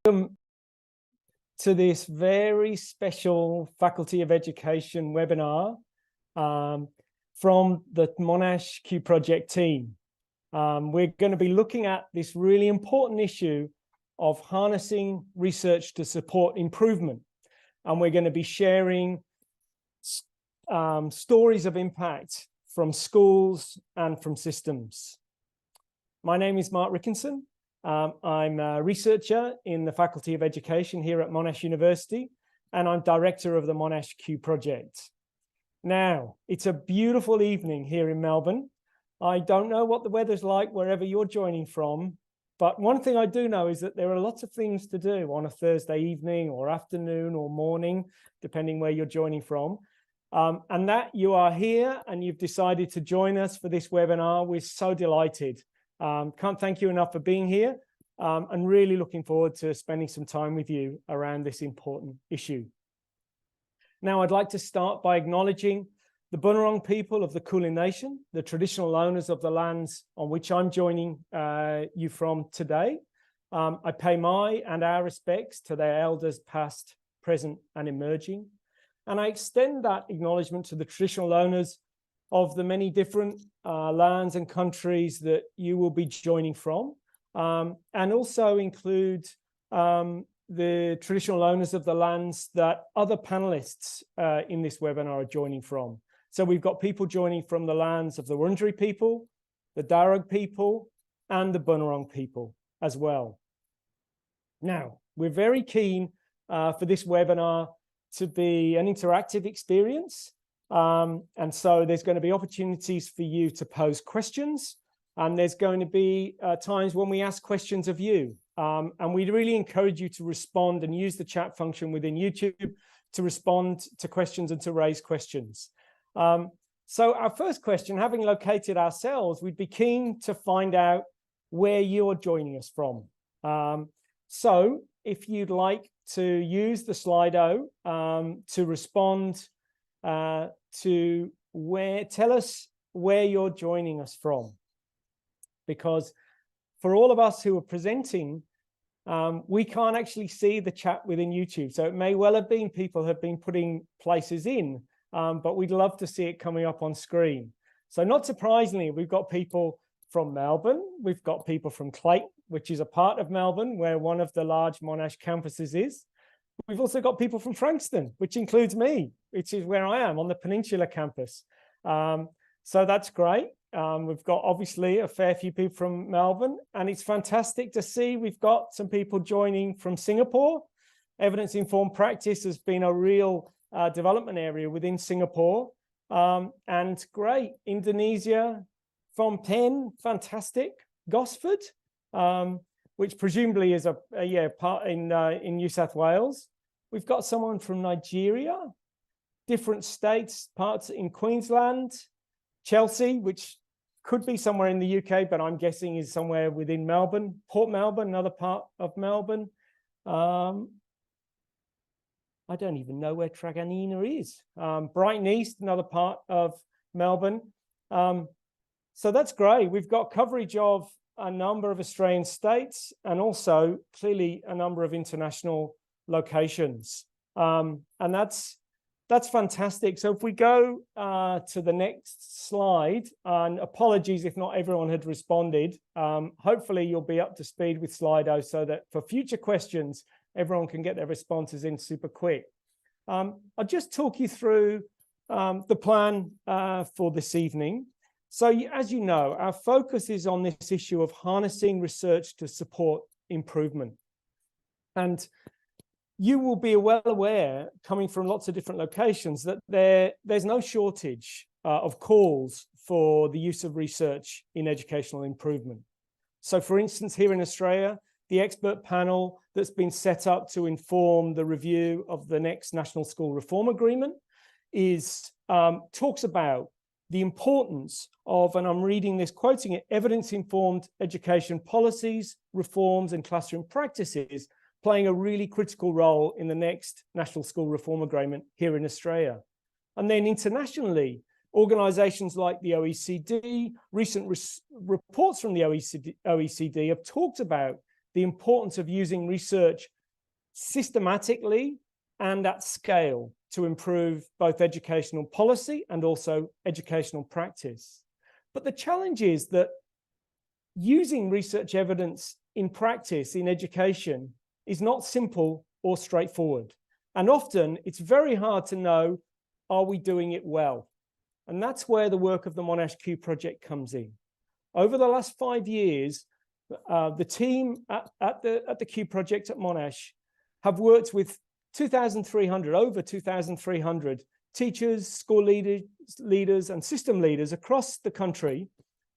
Welcome to this very special Faculty of Education webinar from the Monash Q Project team. We're going to be looking at this really important issue of harnessing research to support improvement. And we're going to be sharing stories of impact from schools and from systems. My name is Mark Rickinson. I'm a researcher in the Faculty of Education here at Monash University, and I'm director of the Monash Q Project. Now, it's a beautiful evening here in Melbourne. I don't know what the weather's like wherever you're joining from, but one thing I do know is that there are lots of things to do on a Thursday evening or afternoon or morning, depending where you're joining from. And that you are here and you've decided to join us for this webinar. We're so delighted. Can't thank you enough for being here, and really looking forward to spending some time with you around this important issue. Now, I'd like to start by acknowledging the Bunurong people of the Kulin Nation, the traditional owners of the lands on which I'm joining you from today. I pay my and our respects to their elders past, present, and emerging. And I extend that acknowledgement to the traditional owners of the many different lands and countries that you will be joining from, and also include the traditional owners of the lands that other panelists in this webinar are joining from. So we've got people joining from the lands of the Wurundjeri people, the Darug people, and the Bunurong people as well. Now, we're very keen for this webinar to be an interactive experience. And so there's going to be opportunities for you to pose questions, and there's going to be times when we ask questions of you. And we really encourage you to respond and use the chat function within YouTube to respond to questions and to raise questions. So our first question, having located ourselves, we'd be keen to find out where you're joining us from. So if you'd like to use the Slido to respond to tell us where you're joining us from, because for all of us who are presenting, we can't actually see the chat within YouTube. So it may well have been people have been putting places in, but we'd love to see it coming up on screen. So not surprisingly, we've got people from Melbourne. We've got people from Clayton, which is a part of Melbourne where one of the large Monash campuses is. We've also got people from Frankston, which includes me, which is where I am on the Peninsula campus. So that's great. We've got obviously a fair few people from Melbourne, and it's fantastic to see we've got some people joining from Singapore. Evidence-informed practice has been a real development area within Singapore. And great, Indonesia, from Penn, fantastic. Gosford, which presumably is a part in New South Wales. We've got someone from Nigeria, different states, parts in Queensland, Chelsea, which could be somewhere in the UK, but I'm guessing is somewhere within Melbourne, Port Melbourne, another part of Melbourne. I don't even know where Truganina is. Brighton East, another part of Melbourne. So that's great. We've got coverage of a number of Australian states and also clearly a number of international locations. And that's fantastic. So if we go to the next slide, and apologies if not everyone had responded, hopefully you'll be up to speed with Slido so that for future questions, everyone can get their responses in super quick. I'll just talk you through the plan for this evening. So as you know, our focus is on this issue of harnessing research to support improvement. And you will be well aware, coming from lots of different locations, that there's no shortage of calls for the use of research in educational improvement. So for instance, here in Australia, the expert panel that's been set up to inform the review of the next National School Reform Agreement talks about the importance of, and I'm reading this, quoting it, evidence-informed education policies, reforms, and classroom practices playing a really critical role in the next National School Reform Agreement here in Australia. And then internationally, organizations like the OECD, recent reports from the OECD have talked about the importance of using research systematically and at scale to improve both educational policy and also educational practice. But the challenge is that using research evidence in practice in education is not simple or straightforward. And often it's very hard to know, are we doing it well? And that's where the work of the Monash Q Project comes in. Over the last 5 years, the team at the Q Project at Monash have worked with over 2,300 teachers, school leaders, and system leaders across the country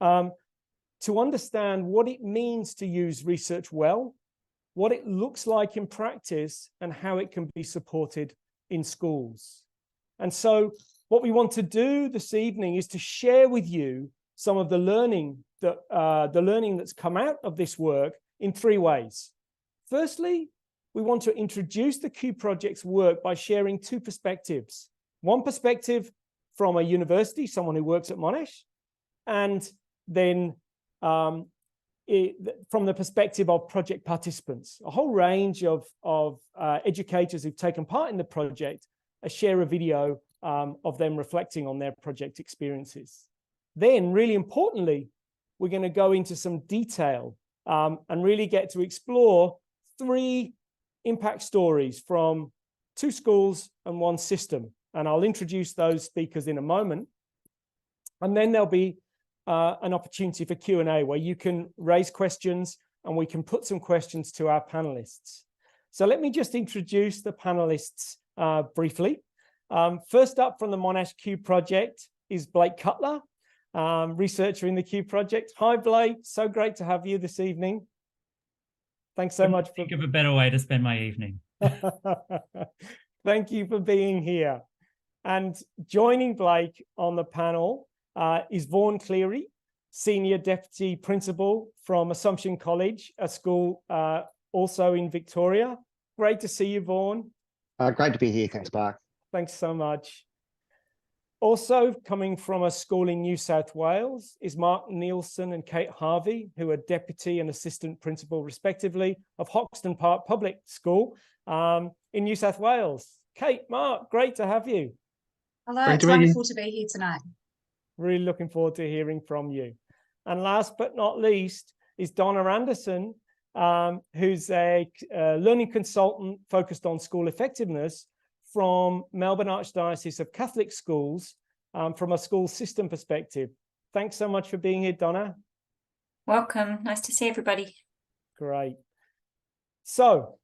to understand what it means to use research well, what it looks like in practice, and how it can be supported in schools. And so what we want to do this evening is to share with you some of the learning that's come out of this work in 3 ways. Firstly, we want to introduce the Q Project's work by sharing 2 perspectives. One perspective from a university, someone who works at Monash, and then from the perspective of project participants, a whole range of educators who've taken part in the project, share a video of them reflecting on their project experiences. Then, really importantly, we're going to go into some detail and really get to explore 3 impact stories from 2 schools and 1 system. And I'll introduce those speakers in a moment. And then there'll be an opportunity for Q&A where you can raise questions and we can put some questions to our panelists. So let me just introduce the panelists briefly. First up from the Monash Q Project is Blake Cutler, researcher in the Q Project. Hi, Blake. So great to have you this evening. Thanks so much. Think of a better way to spend my evening. Thank you for being here. And joining Blake on the panel is Vaughan Cleary, Senior Deputy Principal from Assumption College, a school also in Victoria. Great to see you, Vaughan. Great to be here. Thanks, Mark. Thanks so much. Also coming from a school in New South Wales is Mark Nielsen and Kate Harvey, who are Deputy and Assistant Principal, respectively, of Hoxton Park Public School in New South Wales. Kate, Mark, great to have you. Hello, it's wonderful to be here tonight. Really looking forward to hearing from you. And last but not least is Donna Anderson, who's a learning consultant focused on school effectiveness from Melbourne Archdiocese of Catholic Schools, from a school system perspective. Thanks so much for being here, Donna. Welcome. Nice to see everybody. Great. So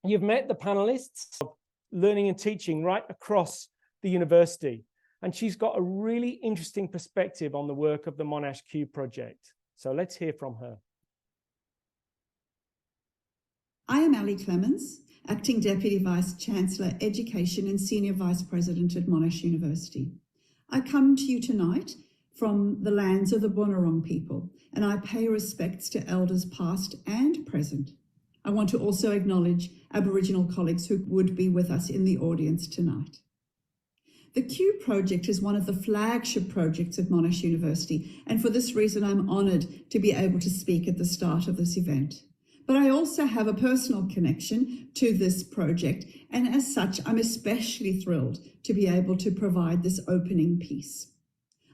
you've met the panelists of learning and teaching right across the university, and she's got a really interesting perspective on the work of the Monash Q Project. So let's hear from her. I am Ali Clemens, Acting Deputy Vice-Chancellor, Education and Senior Vice President at Monash University. I come to you tonight from the lands of the Bunurong people, and I pay respects to elders past and present. I want to also acknowledge Aboriginal colleagues who would be with us in the audience tonight. The Q Project is one of the flagship projects at Monash University, and for this reason I'm honoured to be able to speak at the start of this event. But I also have a personal connection to this project, and as such, I'm especially thrilled to be able to provide this opening piece.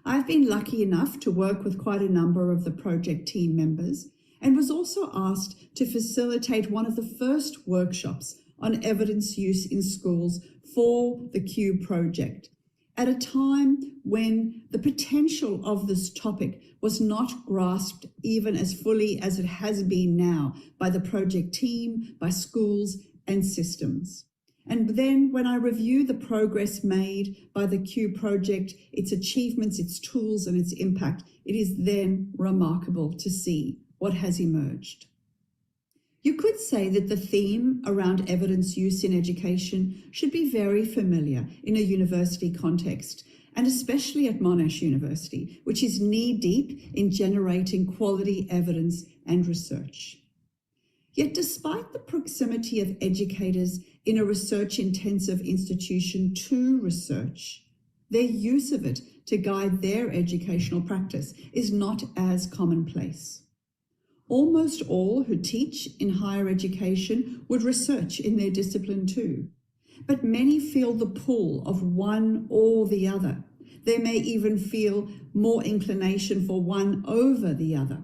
I've been lucky enough to work with quite a number of the project team members and was also asked to facilitate one of the first workshops on evidence use in schools for the Q Project, at a time when the potential of this topic was not grasped even as fully as it has been now by the project team, by schools and systems. And then when I review the progress made by the Q Project, its achievements, its tools and its impact, it is then remarkable to see what has emerged. You could say that the theme around evidence use in education should be very familiar in a university context, and especially at Monash University, which is knee-deep in generating quality evidence and research. Yet despite the proximity of educators in a research-intensive institution to research, their use of it to guide their educational practice is not as commonplace. Almost all who teach in higher education would research in their discipline too, but many feel the pull of one or the other. They may even feel more inclination for one over the other.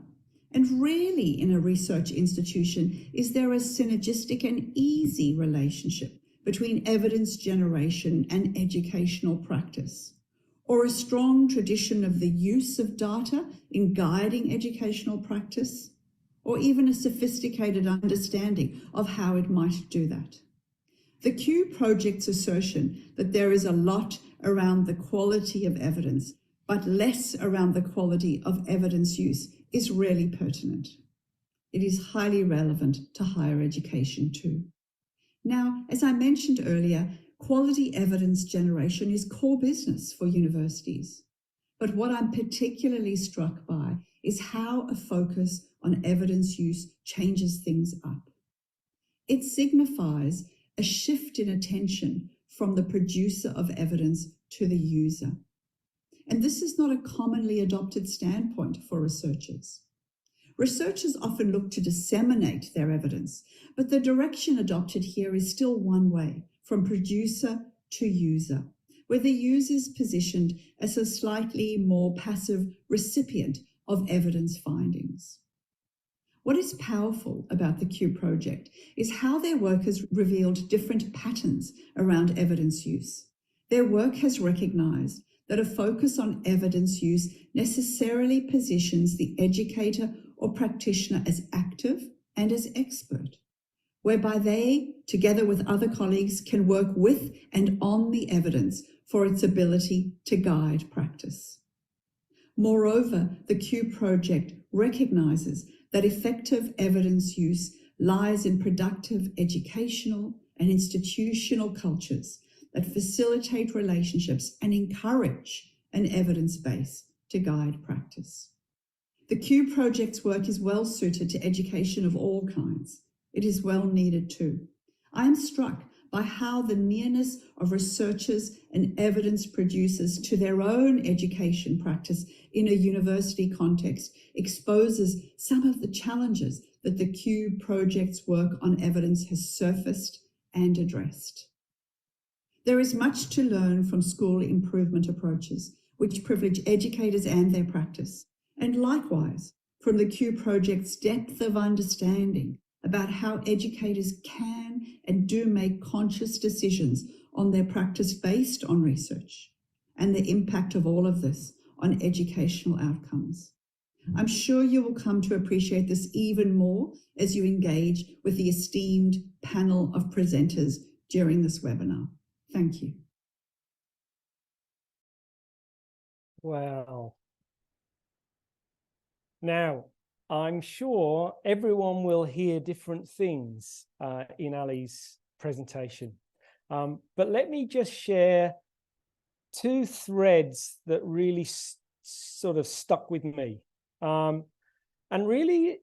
And rarely in a research institution is there a synergistic and easy relationship between evidence generation and educational practice, or a strong tradition of the use of data in guiding educational practice, or even a sophisticated understanding of how it might do that. The Q Project's assertion that there is a lot around the quality of evidence, but less around the quality of evidence use, is really pertinent. It is highly relevant to higher education too. Now, as I mentioned earlier, quality evidence generation is core business for universities. But what I'm particularly struck by is how a focus on evidence use changes things up. It signifies a shift in attention from the producer of evidence to the user. And this is not a commonly adopted standpoint for researchers. Researchers often look to disseminate their evidence, but the direction adopted here is still one way, from producer to user, where the user is positioned as a slightly more passive recipient of evidence findings. What is powerful about the Q Project is how their work has revealed different patterns around evidence use. Their work has recognized that a focus on evidence use necessarily positions the educator or practitioner as active and as expert, whereby they, together with other colleagues, can work with and on the evidence for its ability to guide practice. Moreover, the Q Project recognizes that effective evidence use lies in productive educational and institutional cultures that facilitate relationships and encourage an evidence base to guide practice. The Q Project's work is well suited to education of all kinds. It is well needed too. I am struck by how the nearness of researchers and evidence producers to their own education practice in a university context exposes some of the challenges that the Q Project's work on evidence has surfaced and addressed. There is much to learn from school improvement approaches, which privilege educators and their practice, and likewise from the Q Project's depth of understanding about how educators can and do make conscious decisions on their practice based on research, and the impact of all of this on educational outcomes. I'm sure you will come to appreciate this even more as you engage with the esteemed panel of presenters during this webinar. Thank you. Wow. Now, I'm sure everyone will hear different things in Ali's presentation. But let me just share two threads that really sort of stuck with me. And really,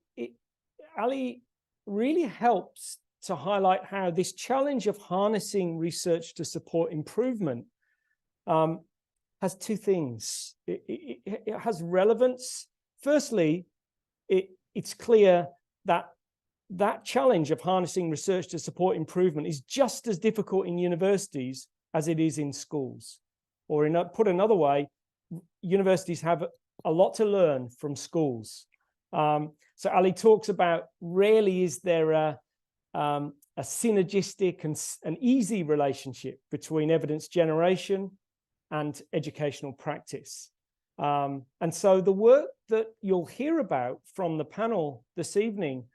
Ali really helps to highlight how this challenge of harnessing research to support improvement has two things. It has relevance. Firstly, it's clear that that challenge of harnessing research to support improvement is just as difficult in universities as it is in schools. Or put another way, universities have a lot to learn from schools. So Ali talks about rarely is there a synergistic and an easy relationship between evidence generation and educational practice. And so the work that you'll hear about from the panel this evening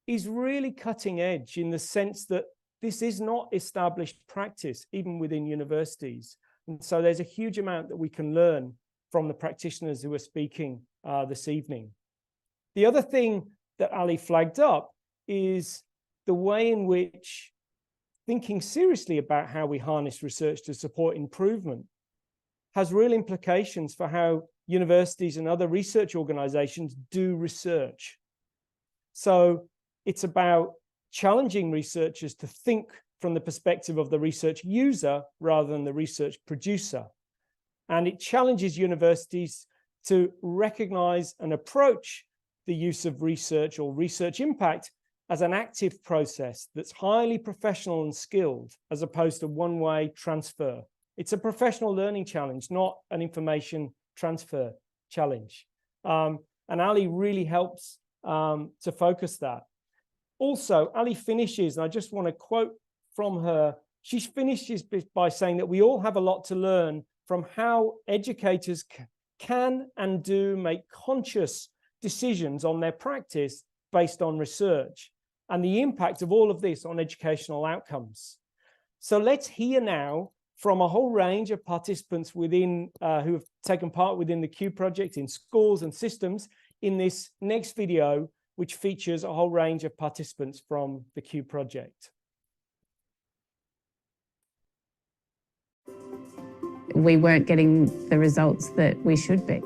is really cutting edge in the sense that this is not established practice, even within universities. And so there's a huge amount that we can learn from the practitioners who are speaking this evening. The other thing that Ali flagged up is the way in which thinking seriously about how we harness research to support improvement has real implications for how universities and other research organizations do research. So it's about challenging researchers to think from the perspective of the research user rather than the research producer. And it challenges universities to recognize and approach the use of research or research impact as an active process that's highly professional and skilled, as opposed to one-way transfer. It's a professional learning challenge, not an information transfer challenge. And Ali really helps to focus that. Also, Ali finishes, and I just want to quote from her, she finishes by saying that we all have a lot to learn from how educators can and do make conscious decisions on their practice based on research and the impact of all of this on educational outcomes. So let's hear now from a whole range of participants within who have taken part within the Q Project in schools and systems in this next video, which features a whole range of participants from the Q Project. We weren't getting the results that we should be.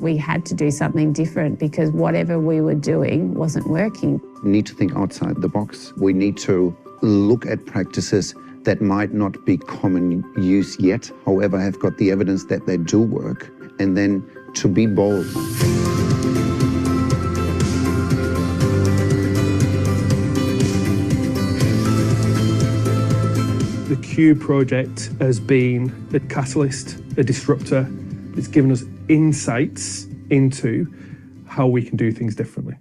We had to do something different because whatever we were doing wasn't working. We need to think outside the box. We need to look at practices that might not be common use yet, however, have got the evidence that they do work, and then to be bold. The Q Project has been a catalyst, a disruptor. It's given us insights into how we can do things differently.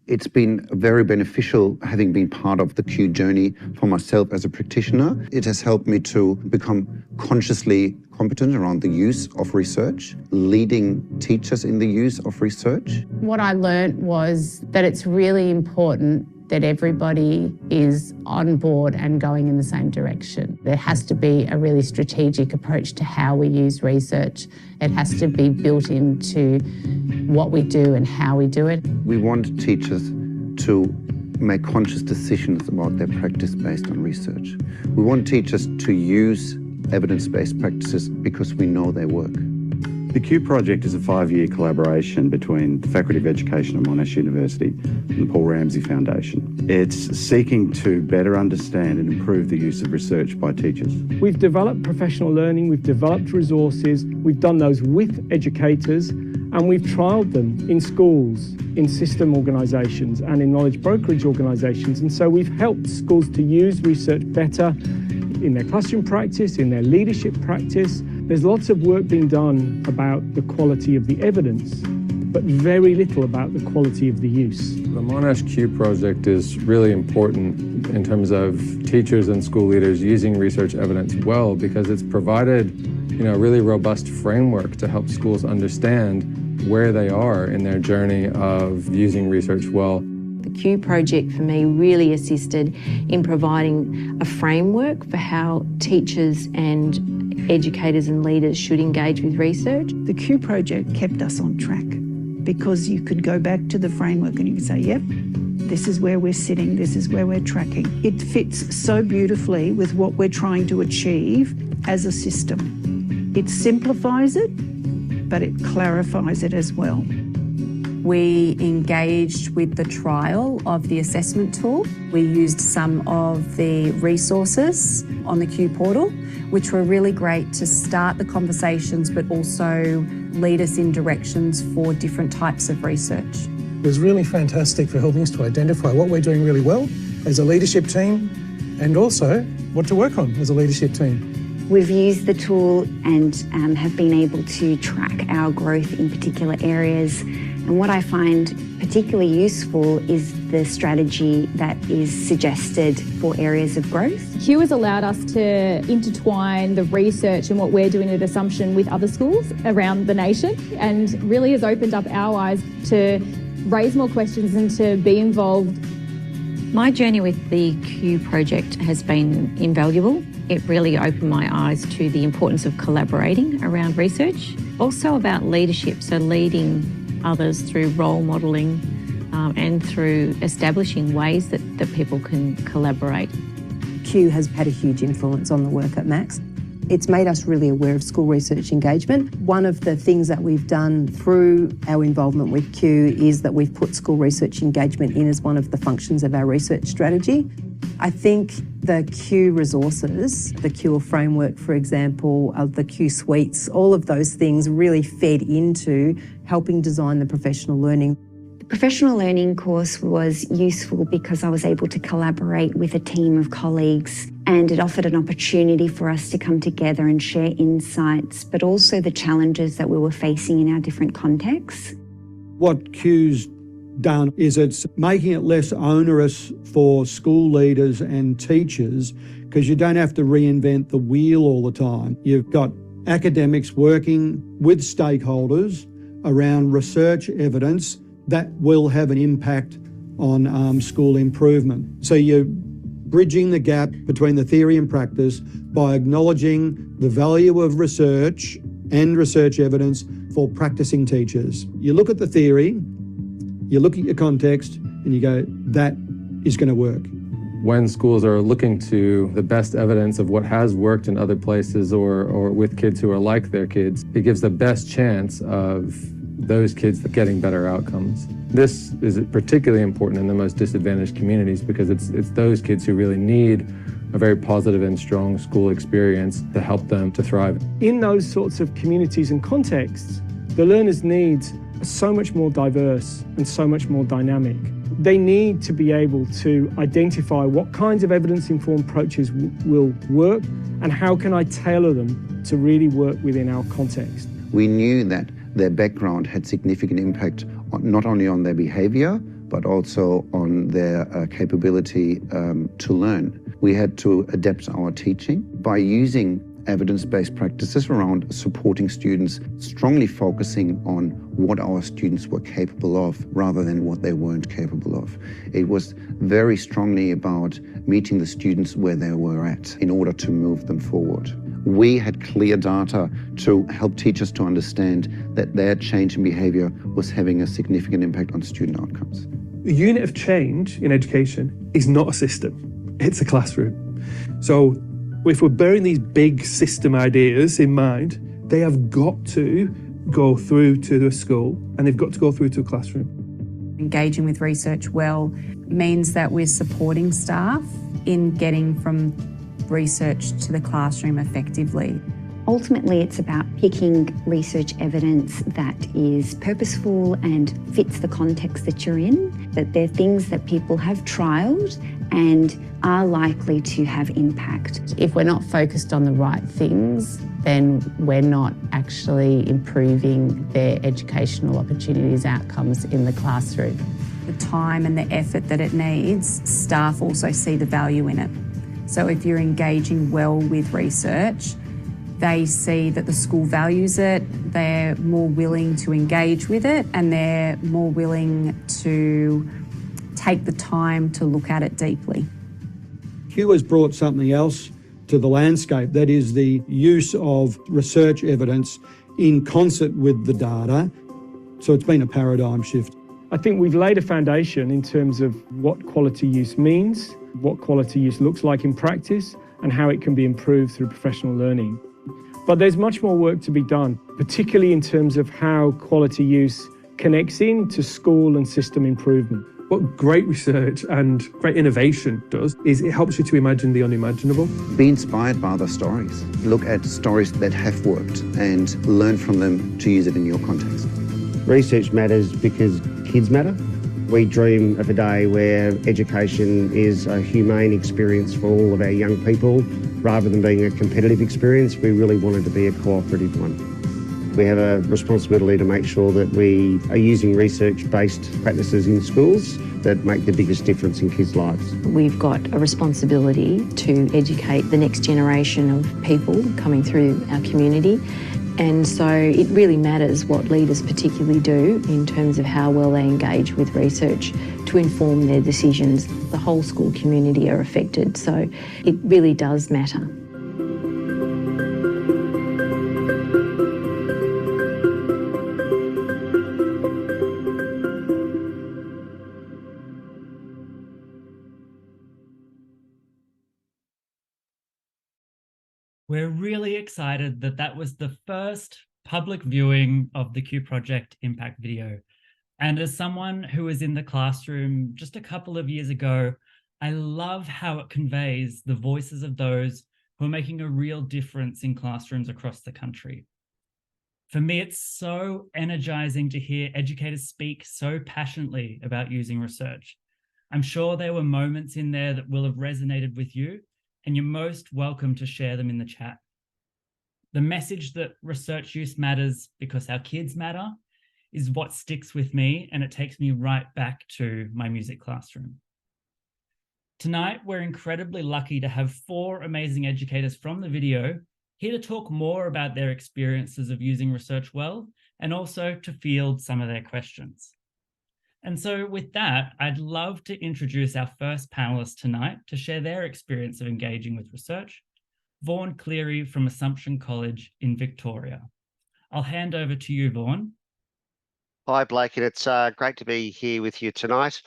It's been very beneficial having been part of the Q journey for myself as a practitioner. It has helped me to become consciously competent around the use of research, leading teachers in the use of research. What I learned was that it's really important that everybody is on board and going in the same direction. There has to be a really strategic approach to how we use research. It has to be built into what we do and how we do it. We want teachers to make conscious decisions about their practice based on research. We want teachers to use evidence-based practices because we know they work. The Q Project is a 5-year collaboration between the Faculty of Education at Monash University and the Paul Ramsay Foundation. It's seeking to better understand and improve the use of research by teachers. We've developed professional learning, we've developed resources, we've done those with educators, and we've trialled them in schools, in system organisations and in knowledge brokerage organisations. And so we've helped schools to use research better in their classroom practice, in their leadership practice. There's lots of work being done about the quality of the evidence, but very little about the quality of the use. The Monash Q Project is really important in terms of teachers and school leaders using research evidence well, because it's provided, a really robust framework to help schools understand where they are in their journey of using research well. The Q Project for me really assisted in providing a framework for how teachers and educators and leaders should engage with research. The Q Project kept us on track because you could go back to the framework and you could say, yep, this is where we're sitting, this is where we're tracking. It fits so beautifully with what we're trying to achieve as a system. It simplifies it, but it clarifies it as well. We engaged with the trial of the assessment tool. We used some of the resources on the Q portal, which were really great to start the conversations, but also lead us in directions for different types of research. It was really fantastic for helping us to identify what we're doing really well as a leadership team and also what to work on as a leadership team. We've used the tool and have been able to track our growth in particular areas. And what I find particularly useful is the strategy that is suggested for areas of growth. Q has allowed us to intertwine the research and what we're doing at Assumption with other schools around the nation, and really has opened up our eyes to raise more questions and to be involved. My journey with the Q Project has been invaluable. It really opened my eyes to the importance of collaborating around research, also about leadership, so leading others through role modelling and through establishing ways that people can collaborate. Q has had a huge influence on the work at Max. It's made us really aware of school research engagement. One of the things that we've done through our involvement with Q is that we've put school research engagement in as one of the functions of our research strategy. I think the Q resources, the Q framework, for example, the Q suites, all of those things really fed into helping design the professional learning. The Professional learning course was useful because I was able to collaborate with a team of colleagues, and it offered an opportunity for us to come together and share insights, but also the challenges that we were facing in our different contexts. What Q's done is it's making it less onerous for school leaders and teachers because you don't have to reinvent the wheel all the time. You've got academics working with stakeholders around research evidence that will have an impact on school improvement. So you're bridging the gap between the theory and practice by acknowledging the value of research and research evidence for practicing teachers. You look at the theory, you look at your context, and you go, that is going to work. When schools are looking to the best evidence of what has worked in other places or with kids who are like their kids, it gives the best chance of those kids getting better outcomes. This is particularly important in the most disadvantaged communities because it's those kids who really need a very positive and strong school experience to help them to thrive. In those sorts of communities and contexts, the learners' needs are so much more diverse and so much more dynamic. They need to be able to identify what kinds of evidence-informed approaches will work and how can I tailor them to really work within our context. We knew that their background had significant impact not only on their behavior, but also on their capability to learn. We had to adapt our teaching by using evidence-based practices around supporting students, strongly focusing on what our students were capable of rather than what they weren't capable of. It was very strongly about meeting the students where they were at in order to move them forward. We had clear data to help teachers to understand that their change in behavior was having a significant impact on student outcomes. The unit of change in education is not a system, it's a classroom. So if we're bearing these big system ideas in mind, they have got to go through to the school and they've got to go through to a classroom. Engaging with research well means that we're supporting staff in getting from research to the classroom effectively. Ultimately, it's about picking research evidence that is purposeful and fits the context that you're in, that they're things that people have trialled and are likely to have impact. If we're not focused on the right things, then we're not actually improving their educational opportunities, outcomes in the classroom. The time and the effort that it needs, staff also see the value in it. So if you're engaging well with research, they see that the school values it, they're more willing to engage with it, and they're more willing to take the time to look at it deeply. Q has brought something else to the landscape, that is the use of research evidence in concert with the data. So it's been a paradigm shift. I think we've laid a foundation in terms of what quality use means, what quality use looks like in practice, and how it can be improved through professional learning. But there's much more work to be done, particularly in terms of how quality use connects into school and system improvement. What great research and great innovation does is it helps you to imagine the unimaginable. Be inspired by other stories. Look at stories that have worked and learn from them to use it in your context. Research matters because kids matter. We dream of a day where education is a humane experience for all of our young people. Rather than being a competitive experience, we really want it to be a cooperative one. We have a responsibility to make sure that we are using research-based practices in schools that make the biggest difference in kids' lives. We've got a responsibility to educate the next generation of people coming through our community. And so it really matters what leaders particularly do in terms of how well they engage with research to inform their decisions. The whole school community are affected, so it really does matter. We're really excited that that was the first public viewing of the Q Project impact video. And as someone who was in the classroom just a couple of years ago, I love how it conveys the voices of those who are making a real difference in classrooms across the country. For me, it's so energizing to hear educators speak so passionately about using research. I'm sure there were moments in there that will have resonated with you, and you're most welcome to share them in the chat. The message that research use matters because our kids matter is what sticks with me, and it takes me right back to my music classroom. Tonight, we're incredibly lucky to have 4 amazing educators from the video here to talk more about their experiences of using research well, and also to field some of their questions. And so with that, I'd love to introduce our first panelist tonight to share their experience of engaging with research, Vaughan Cleary from Assumption College in Victoria. I'll hand over to you, Vaughan. Hi, Blake, and it's great to be here with you tonight.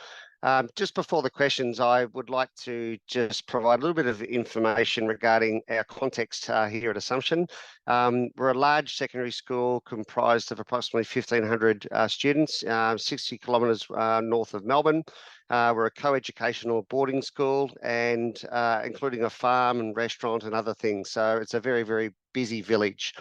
Just before the questions, I would like to just provide a little bit of information regarding our context here at Assumption. We're a large secondary school comprised of approximately 1,500 students, 60 kilometres north of Melbourne. We're a co-educational boarding school and including a farm and restaurant and other things. So it's a very, very busy village.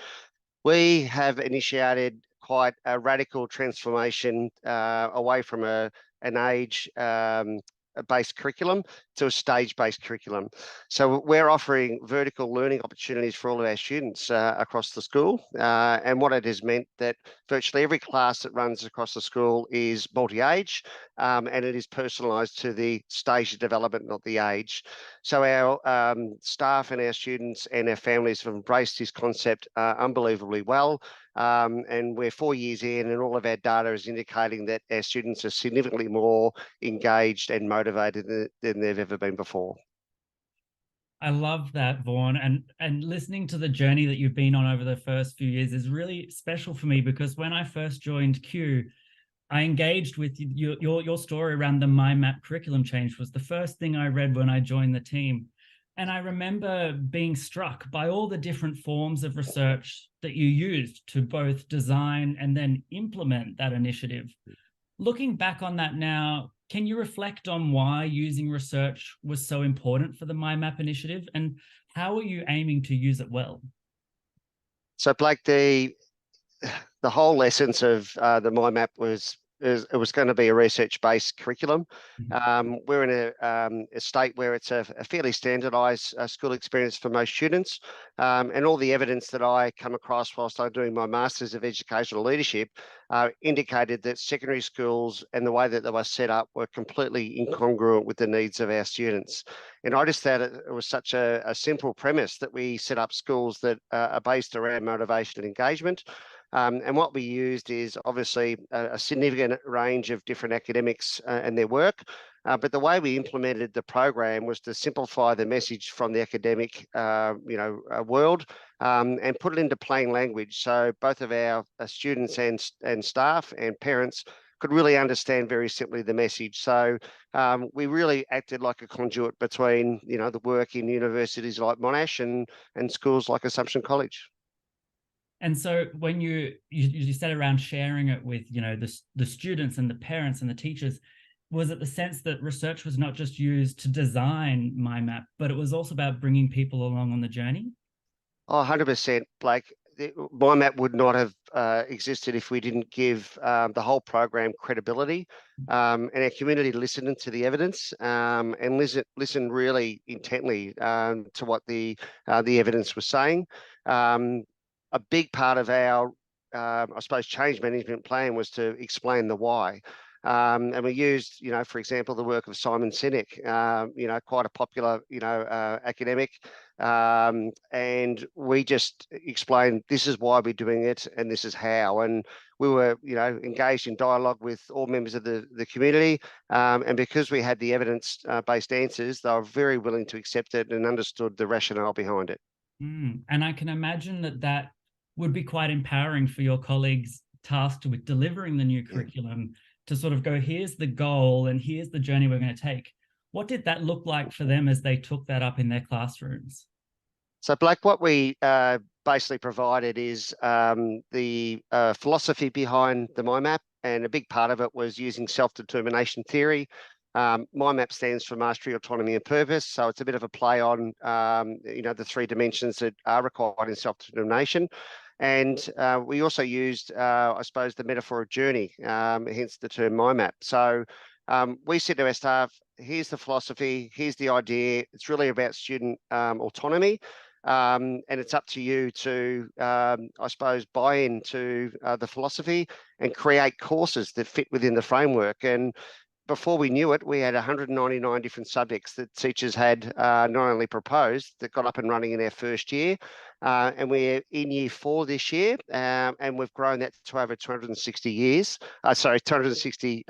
We have initiated quite a radical transformation away from an age-based curriculum to a stage-based curriculum. So we're offering vertical learning opportunities for all of our students across the school. And what it has meant that virtually every class that runs across the school is multi-age, and it is personalised to the stage of development, not the age. So our staff and our students and our families have embraced this concept unbelievably well. And we're 4 years in, and all of our data is indicating that our students are significantly more engaged and motivated than they've ever been before. I love that, Vaughan, and listening to the journey that you've been on over the first few years is really special for me, because when I first joined Q, I engaged with your story around the MyMap curriculum change. Was the first thing I read when I joined the team. And I remember being struck by all the different forms of research that you used to both design and then implement that initiative. Looking back on that now, can you reflect on why using research was so important for the MyMap initiative, and how are you aiming to use it well? So, Blake, the whole essence of the MyMap was it was going to be a research-based curriculum. We're in a state where it's a fairly standardised school experience for most students, and all the evidence that I come across whilst I'm doing my Masters of Educational Leadership indicated that secondary schools and the way that they were set up were completely incongruent with the needs of our students. And I just thought it was such a simple premise that we set up schools that are based around motivation and engagement. And what we used is obviously a significant range of different academics and their work. But the way we implemented the program was to simplify the message from the academic, world and put it into plain language. So both of our students and staff and parents could really understand very simply the message. So we really acted like a conduit between, the work in universities like Monash and schools like Assumption College. And so when you said around sharing it with, the students and the parents and the teachers, was it the sense that research was not just used to design MyMap, but it was also about bringing people along on the journey? Oh, 100%, Blake. MyMap would not have existed if we didn't give the whole program credibility, and our community listened to the evidence and listen really intently to what the evidence was saying. A big part of our, change management plan was to explain the why. And we used, for example, the work of Simon Sinek, quite a popular, academic. And we just explained, this is why we're doing it and this is how. And we were, engaged in dialogue with all members of the community. And because we had the evidence-based answers, they were very willing to accept it and understood the rationale behind it. And I can imagine that would be quite empowering for your colleagues tasked with delivering the new curriculum to sort of go, here's the goal and here's the journey we're going to take. What did that look like for them as they took that up in their classrooms? So, Blake, what we basically provided is the philosophy behind the MyMap, and a big part of it was using self-determination theory. MyMap stands for mastery, autonomy, and purpose. So it's a bit of a play on, the 3 dimensions that are required in self-determination. And we also used, I suppose, the metaphor of journey, hence the term mind map. So we said to our staff, here's the philosophy, here's the idea. It's really about student autonomy. And it's up to you to, I suppose, buy into the philosophy and create courses that fit within the framework. And before we knew it, we had 199 different subjects that teachers had not only proposed, that got up and running in our first year. And we're in year 4 this year, and we've grown that to over 260 260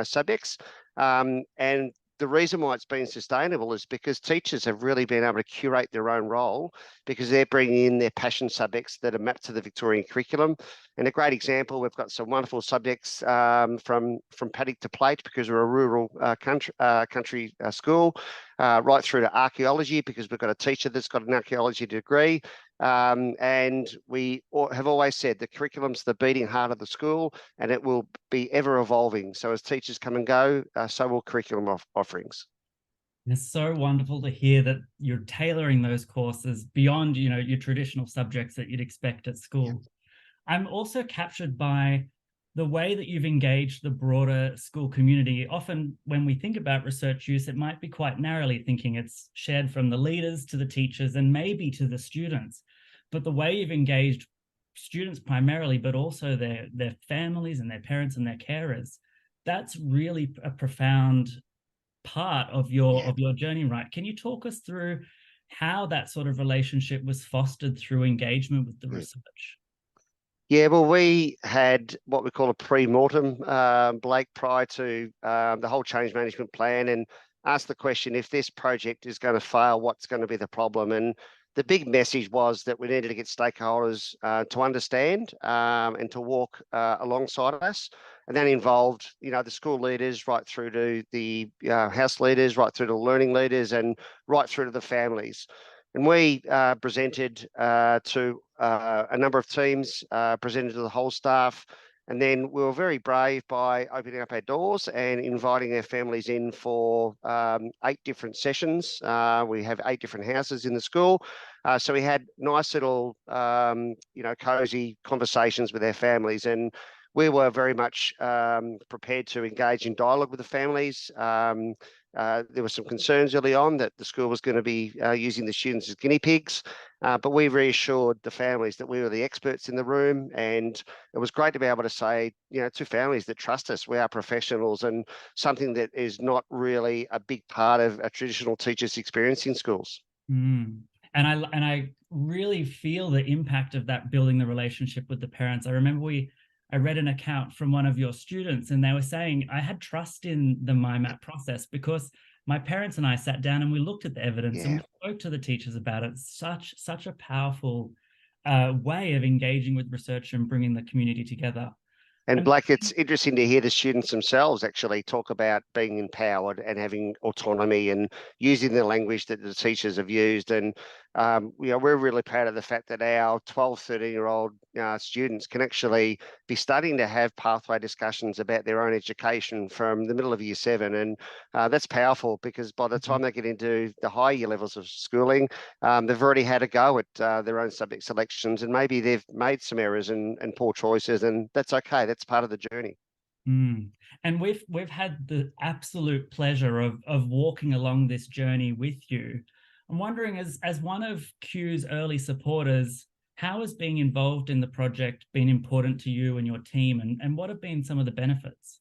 subjects. And the reason why it's been sustainable is because teachers have really been able to curate their own role, because they're bringing in their passion subjects that are mapped to the Victorian curriculum. And a great example, we've got some wonderful subjects from paddock to plate, because we're a rural country school, right through to archaeology, because we've got a teacher that's got an archaeology degree. And we have always said the curriculum's the beating heart of the school, and it will be ever evolving. So as teachers come and go, so will curriculum offerings. It's so wonderful to hear that you're tailoring those courses beyond, your traditional subjects that you'd expect at school. I'm also captured by the way that you've engaged the broader school community. Often when we think about research use, it might be quite narrowly thinking it's shared from the leaders to the teachers and maybe to the students. But the way you've engaged students primarily, but also their families and their parents and their carers, that's really a profound part of your journey, right? Can you talk us through how that sort of relationship was fostered through engagement with the research? Yeah, well, we had what we call a pre-mortem, Blake, prior to the whole change management plan, and asked the question, if this project is going to fail, what's going to be the problem? And the big message was that we needed to get stakeholders to understand and to walk alongside us. And that involved, the school leaders, right through to the house leaders, right through to learning leaders, and right through to the families. And we presented to a number of teams, presented to the whole staff. And then we were very brave by opening up our doors and inviting our families in for 8 different sessions. We have 8 different houses in the school. So we had nice little, cozy conversations with our families. And we were very much prepared to engage in dialogue with the families. There were some concerns early on that the school was going to be using the students as guinea pigs, but we reassured the families that we were the experts in the room, and it was great to be able to say, to families that trust us, we are professionals, and something that is not really a big part of a traditional teacher's experience in schools. And I really feel the impact of that, building the relationship with the parents. I remember I read an account from one of your students, and they were saying, I had trust in the MyMap process because my parents and I sat down and we looked at the evidence and we spoke to the teachers about it. Such a powerful way of engaging with research and bringing the community together. And Blake, it's interesting to hear the students themselves actually talk about being empowered and having autonomy and using the language that the teachers have used. And we're really proud of the fact that our 12, 13-year-old students can actually be starting to have pathway discussions about their own education from the middle of year 7. And that's powerful, because by the time they get into the higher year levels of schooling, they've already had a go at their own subject selections, and maybe they've made some errors and poor choices, and that's okay. That's part of the journey. And we've had the absolute pleasure of walking along this journey with you. I'm wondering, as one of Q's early supporters, how has being involved in the project been important to you and your team, and what have been some of the benefits?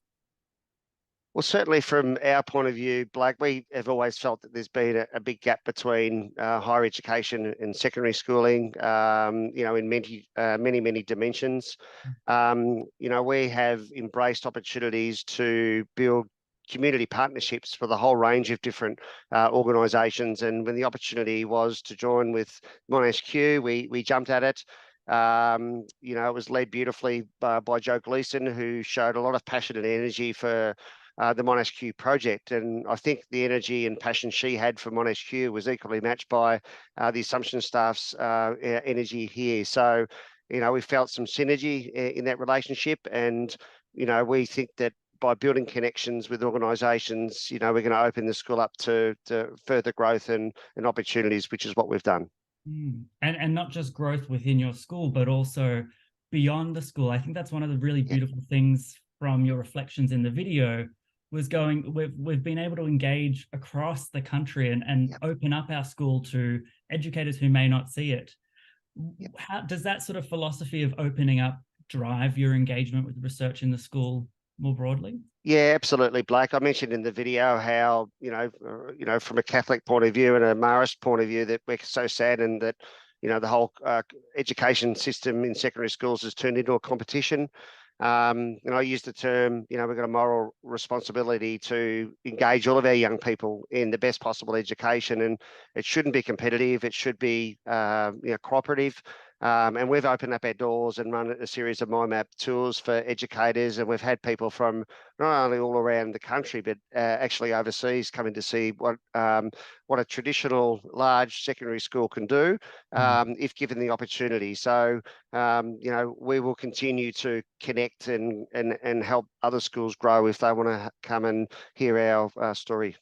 Well, certainly from our point of view, Blake, we have always felt that there's been a big gap between higher education and secondary schooling, in many dimensions. We have embraced opportunities to build community partnerships for the whole range of different organisations. And when the opportunity was to join with Monash Q, we jumped at it. It was led beautifully by Jo Gleeson, who showed a lot of passion and energy for the Monash Q Project. And I think the energy and passion she had for Monash Q was equally matched by the Assumption staff's energy here. So, we felt some synergy in that relationship. And, we think that by building connections with organisations, we're going to open the school up to further growth and opportunities, which is what we've done. And not just growth within your school, but also beyond the school. I think that's one of the really beautiful things from your reflections in the video was we've been able to engage across the country and open up our school to educators who may not see it. How does that sort of philosophy of opening up drive your engagement with research in the school more broadly? Yeah, absolutely, Blake. I mentioned in the video how, from a Catholic point of view and a Marist point of view, that we're so saddened that, the whole education system in secondary schools has turned into a competition. I use the term, we've got a moral responsibility to engage all of our young people in the best possible education, and it shouldn't be competitive. It should be, cooperative. And we've opened up our doors and run a series of MyMap tours for educators, and we've had people from not only all around the country, but actually overseas coming to see what a traditional large secondary school can do if given the opportunity. So, we will continue to connect and help other schools grow if they want to come and hear our story.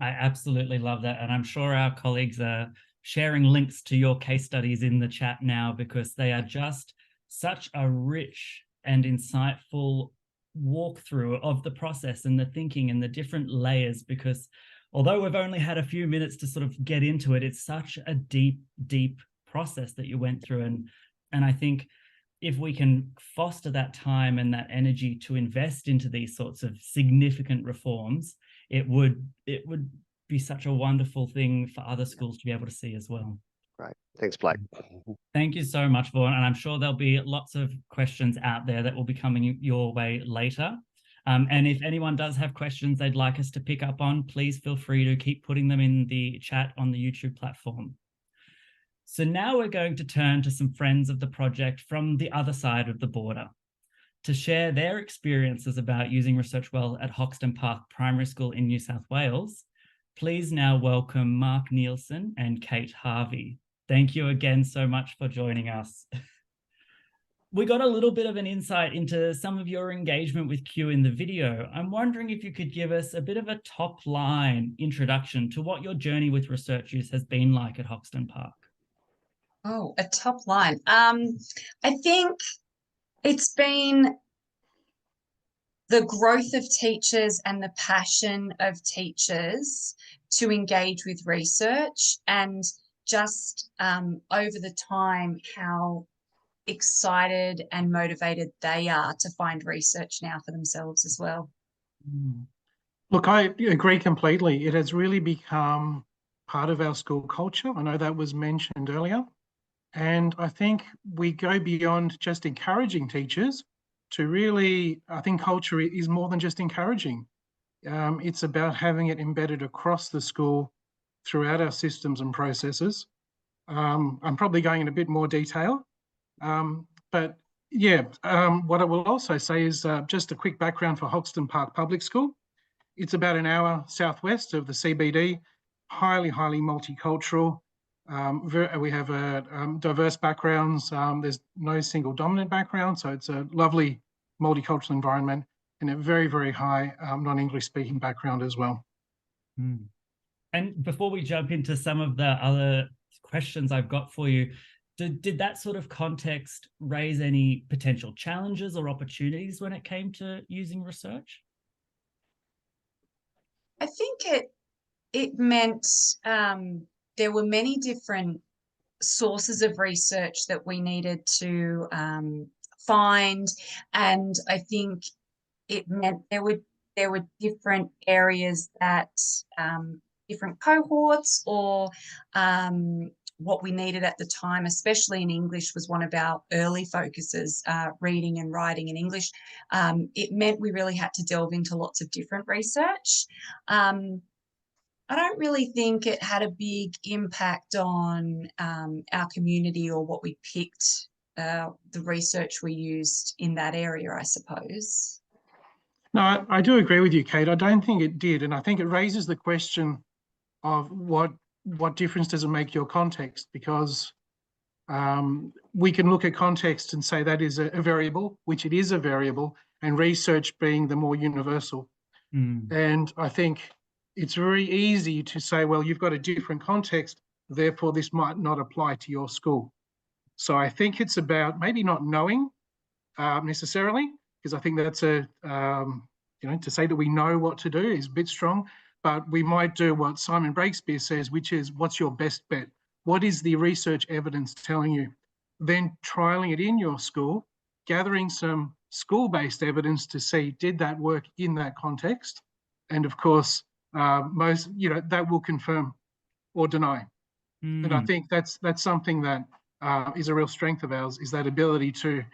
I absolutely love that. And I'm sure our colleagues are sharing links to your case studies in the chat now, because they are just such a rich and insightful walkthrough of the process and the thinking and the different layers, because although we've only had a few minutes to sort of get into it, it's such a deep process that you went through. And I think if we can foster that time and that energy to invest into these sorts of significant reforms, it would be such a wonderful thing for other schools to be able to see as well. Great. Thanks, Blake. Thank you so much, Vaughan. And I'm sure there'll be lots of questions out there that will be coming your way later. And if anyone does have questions they'd like us to pick up on, please feel free to keep putting them in the chat on the YouTube platform. So now we're going to turn to some friends of the project from the other side of the border to share their experiences about using Research Well at Hoxton Park Primary School in New South Wales. Please now welcome Mark Nielsen and Kate Harvey. Thank you again so much for joining us. We got a little bit of an insight into some of your engagement with Q in the video. I'm wondering if you could give us a bit of a top line introduction to what your journey with research use has been like at Hoxton Park. Oh, a top line. I think it's been the growth of teachers and the passion of teachers to engage with research, and just over the time how excited and motivated they are to find research now for themselves as well. Look, I agree completely. It has really become part of our school culture. I know that was mentioned earlier. And I think we go beyond just encouraging teachers to really, I think culture is more than just encouraging. It's about having it embedded across the school throughout our systems and processes. I'm probably going in a bit more detail, but yeah, what I will also say is just a quick background for Hoxton Park Public School. It's about an hour southwest of the CBD, highly multicultural. We have diverse backgrounds. There's no single dominant background, so it's a lovely multicultural environment and a very high non-English speaking background as well. And before we jump into some of the other questions I've got for you, did that sort of context raise any potential challenges or opportunities when it came to using research? I think it meant there were many different sources of research that we needed to find, and I think it meant there were different areas that different cohorts or what we needed at the time, especially in English, was one of our early focuses, reading and writing in English. It meant we really had to delve into lots of different research. I don't really think it had a big impact on our community or what we picked, the research we used in that area, I suppose. No, I do agree with you, Kate. I don't think it did. And I think it raises the question of what difference does it make your context? Because we can look at context and say that is a variable, which it is a variable, and research being the more universal. And I think it's very easy to say, well, you've got a different context, therefore this might not apply to your school. So I think it's about maybe not knowing necessarily, because I think that's a, to say that we know what to do is a bit strong, but we might do what Simon Breakspear says, which is, what's your best bet? What is the research evidence telling you? Then trialing it in your school, gathering some school-based evidence to see, did that work in that context? And of course, that will confirm or deny. And I think that's something that is a real strength of ours, is that ability to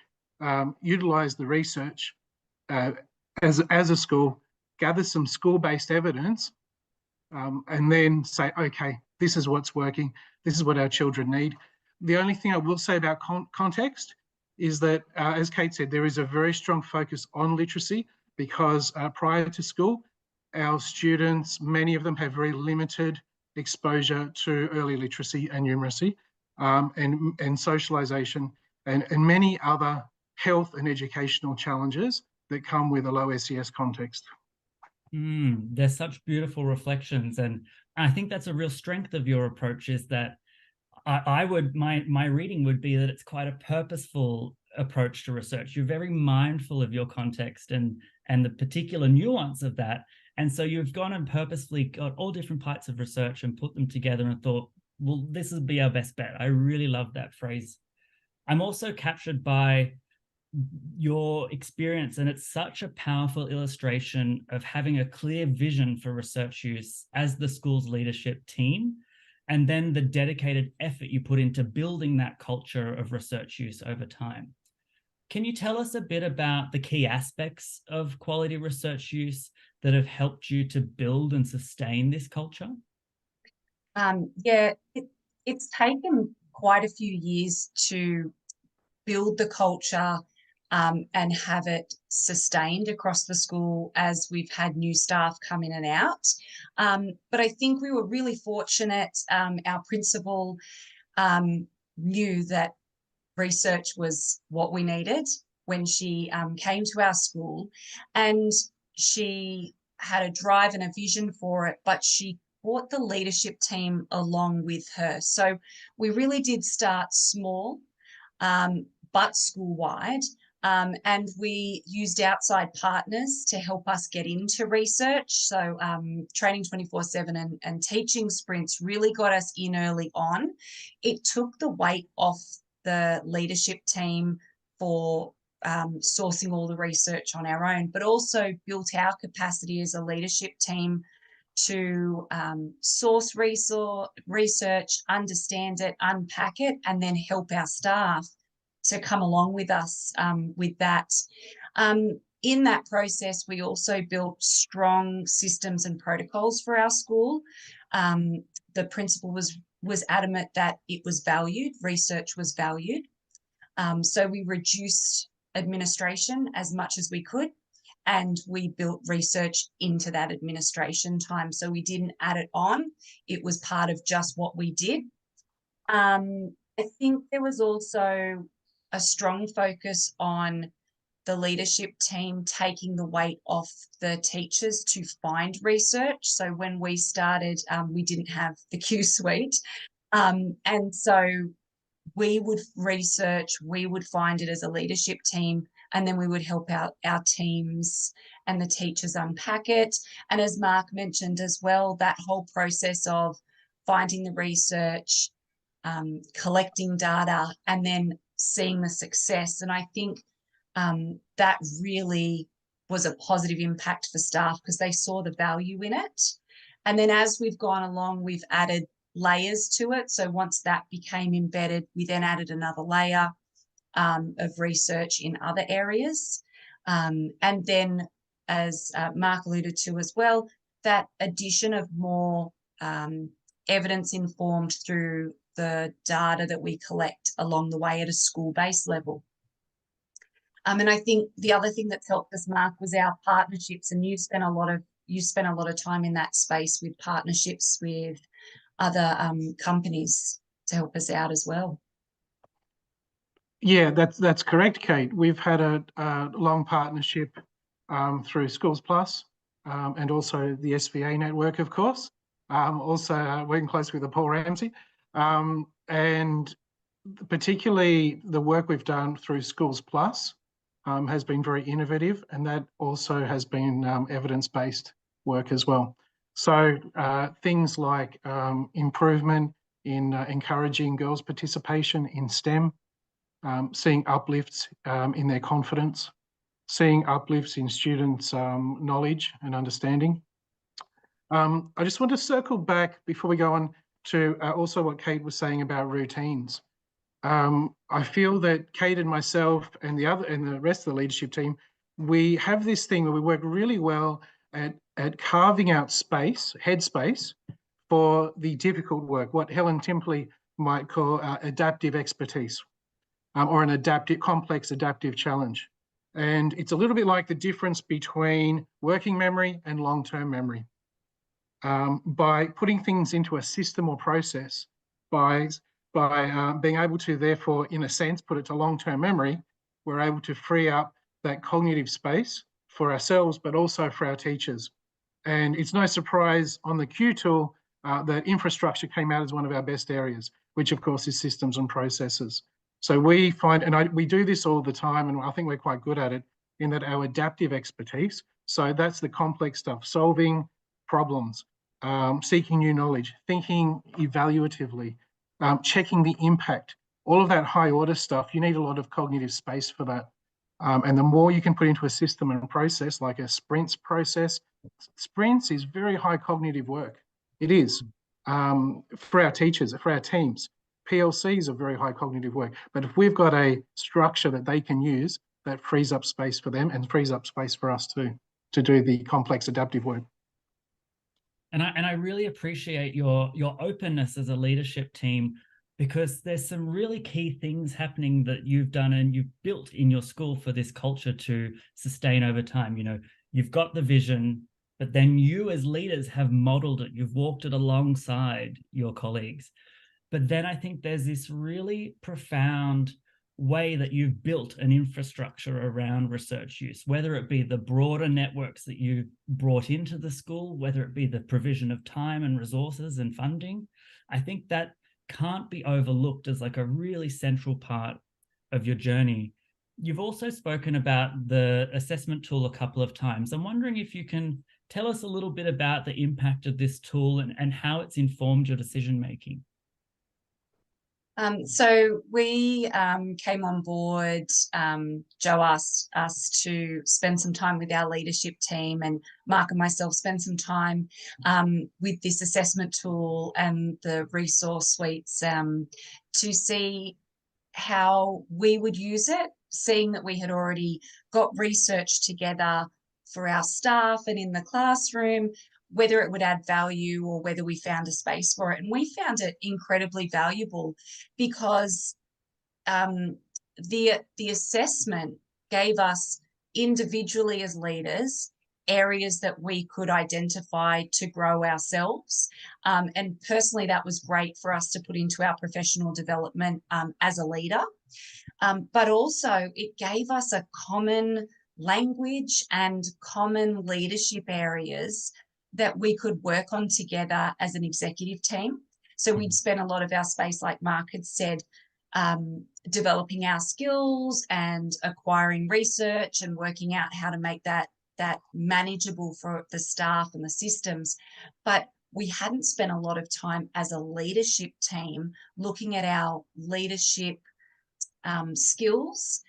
utilize the research as a school, gather some school-based evidence, and then say, okay, this is what's working. This is what our children need. The only thing I will say about context is that, as Kate said, there is a very strong focus on literacy, because prior to school, our students, many of them have very limited exposure to early literacy and numeracy, and socialization, and many other health and educational challenges that come with a low SES context. There's such beautiful reflections, and I think that's a real strength of your approach, is that my reading would be that it's quite a purposeful approach to research. You're very mindful of your context and the particular nuance of that. And so you've gone and purposefully got all different parts of research and put them together and thought, well, this will be our best bet. I really love that phrase. I'm also captured by your experience, and it's such a powerful illustration of having a clear vision for research use as the school's leadership team, and then the dedicated effort you put into building that culture of research use over time. Can you tell us a bit about the key aspects of quality research use that have helped you to build and sustain this culture? Yeah, it's taken quite a few years to build the culture and have it sustained across the school as we've had new staff come in and out. But I think we were really fortunate. Our principal knew that research was what we needed when she came to our school, and she had a drive and a vision for it, but she brought the leadership team along with her. So we really did start small, but school-wide. And we used outside partners to help us get into research. So Training 24/7 and teaching sprints really got us in early on. It took the weight off the leadership team for sourcing all the research on our own, but also built our capacity as a leadership team to source research, understand it, unpack it, and then help our staff to come along with us with that. In that process, we also built strong systems and protocols for our school. The principal was adamant that it was valued, research was valued. So we reduced administration as much as we could, and we built research into that administration time. So we didn't add it on. It was part of just what we did. I think there was also a strong focus on the leadership team taking the weight off the teachers to find research. So when we started, we didn't have the Q suite. And so we would research, we would find it as a leadership team, and then we would help out our teams and the teachers unpack it. And as Mark mentioned as well, that whole process of finding the research, collecting data, and then seeing the success. And I think that really was a positive impact for staff because they saw the value in it. And then as we've gone along, we've added layers to it. So once that became embedded, we then added another layer of research in other areas. And then, as Mark alluded to as well, that addition of more evidence informed through the data that we collect along the way at a school-based level. And I think the other thing that's helped us, Mark, was our partnerships, and you spent a lot of time in that space with partnerships with other companies to help us out as well. Yeah, that's correct, Kate. We've had a long partnership through Schools Plus and also the SVA network, of course. Also working closely with the Paul Ramsey. And particularly the work we've done through Schools Plus has been very innovative, and that also has been evidence-based work as well. So things like improvement in encouraging girls' participation in STEM, seeing uplifts in their confidence, seeing uplifts in students' knowledge and understanding. I just want to circle back before we go on to also what Kate was saying about routines. I feel that Kate and myself and the rest of the leadership team, we have this thing where we work really well at carving out space, headspace, for the difficult work, what Helen Timpley might call adaptive expertise, or an complex adaptive challenge. And it's a little bit like the difference between working memory and long-term memory. By putting things into a system or process, by being able to, therefore, in a sense, put it to long-term memory, we're able to free up that cognitive space for ourselves, but also for our teachers. And it's no surprise on the Q tool that infrastructure came out as one of our best areas, which of course is systems and processes. So we find, and we do this all the time, and I think we're quite good at it, in that our adaptive expertise, so that's the complex stuff, solving problems, seeking new knowledge, thinking evaluatively, checking the impact, all of that high order stuff, you need a lot of cognitive space for that. And the more you can put into a system and process, like a sprints process, sprints is very high cognitive work. It is, for our teachers, for our teams. PLCs are very high cognitive work. But if we've got a structure that they can use, that frees up space for them and frees up space for us too, to do the complex adaptive work. And I really appreciate your openness as a leadership team, because there's some really key things happening that you've done and you've built in your school for this culture to sustain over time. You know, you've got the vision, but then you as leaders have modeled it. You've walked it alongside your colleagues. But then I think there's this really profound way that you've built an infrastructure around research use, whether it be the broader networks that you brought into the school, whether it be the provision of time and resources and funding. I think that can't be overlooked as like a really central part of your journey. You've also spoken about the assessment tool a couple of times. I'm wondering if you can tell us a little bit about the impact of this tool and how it's informed your decision-making. So we came on board, Joe asked us to spend some time with our leadership team, and Mark and myself spend some time with this assessment tool and the resource suites to see how we would use it, seeing that we had already got research together for our staff and in the classroom, whether it would add value or whether we found a space for it. And we found it incredibly valuable because the assessment gave us individually as leaders areas that we could identify to grow ourselves. And personally, that was great for us to put into our professional development as a leader. But also it gave us a common language and common leadership areas that we could work on together as an executive team. So we'd spend a lot of our space, like Mark had said, developing our skills and acquiring research and working out how to make that manageable for the staff and the systems. But we hadn't spent a lot of time as a leadership team looking at our leadership skills,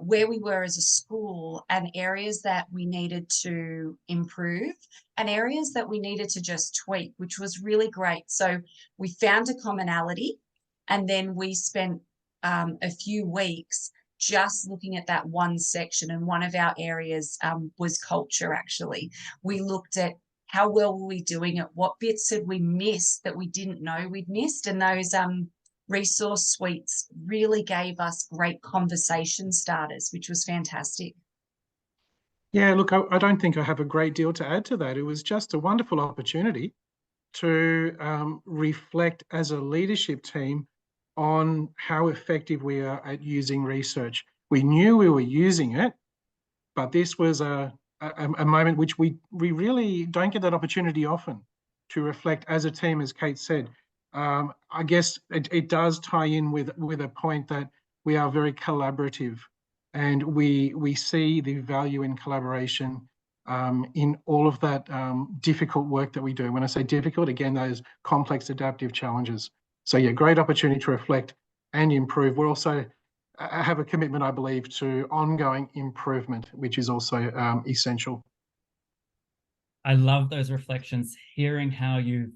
where we were as a school, and areas that we needed to improve and areas that we needed to just tweak, which was really great. So we found a commonality, and then we spent a few weeks just looking at that one section. And one of our areas was culture, actually. We looked at how well were we doing it, what bits had we missed that we didn't know we'd missed, and those resource suites really gave us great conversation starters, which was fantastic. Yeah, look, I don't think I have a great deal to add to that. It was just a wonderful opportunity to reflect as a leadership team on how effective we are at using research. We knew we were using it, but this was a moment which we really don't get that opportunity often, to reflect as a team, as Kate said. I guess it does tie in with a point that we are very collaborative, and we see the value in collaboration in all of that difficult work that we do. When I say difficult, again, those complex adaptive challenges. So yeah, great opportunity to reflect and improve. We're also have a commitment, I believe, to ongoing improvement, which is also essential. I love those reflections, hearing how you've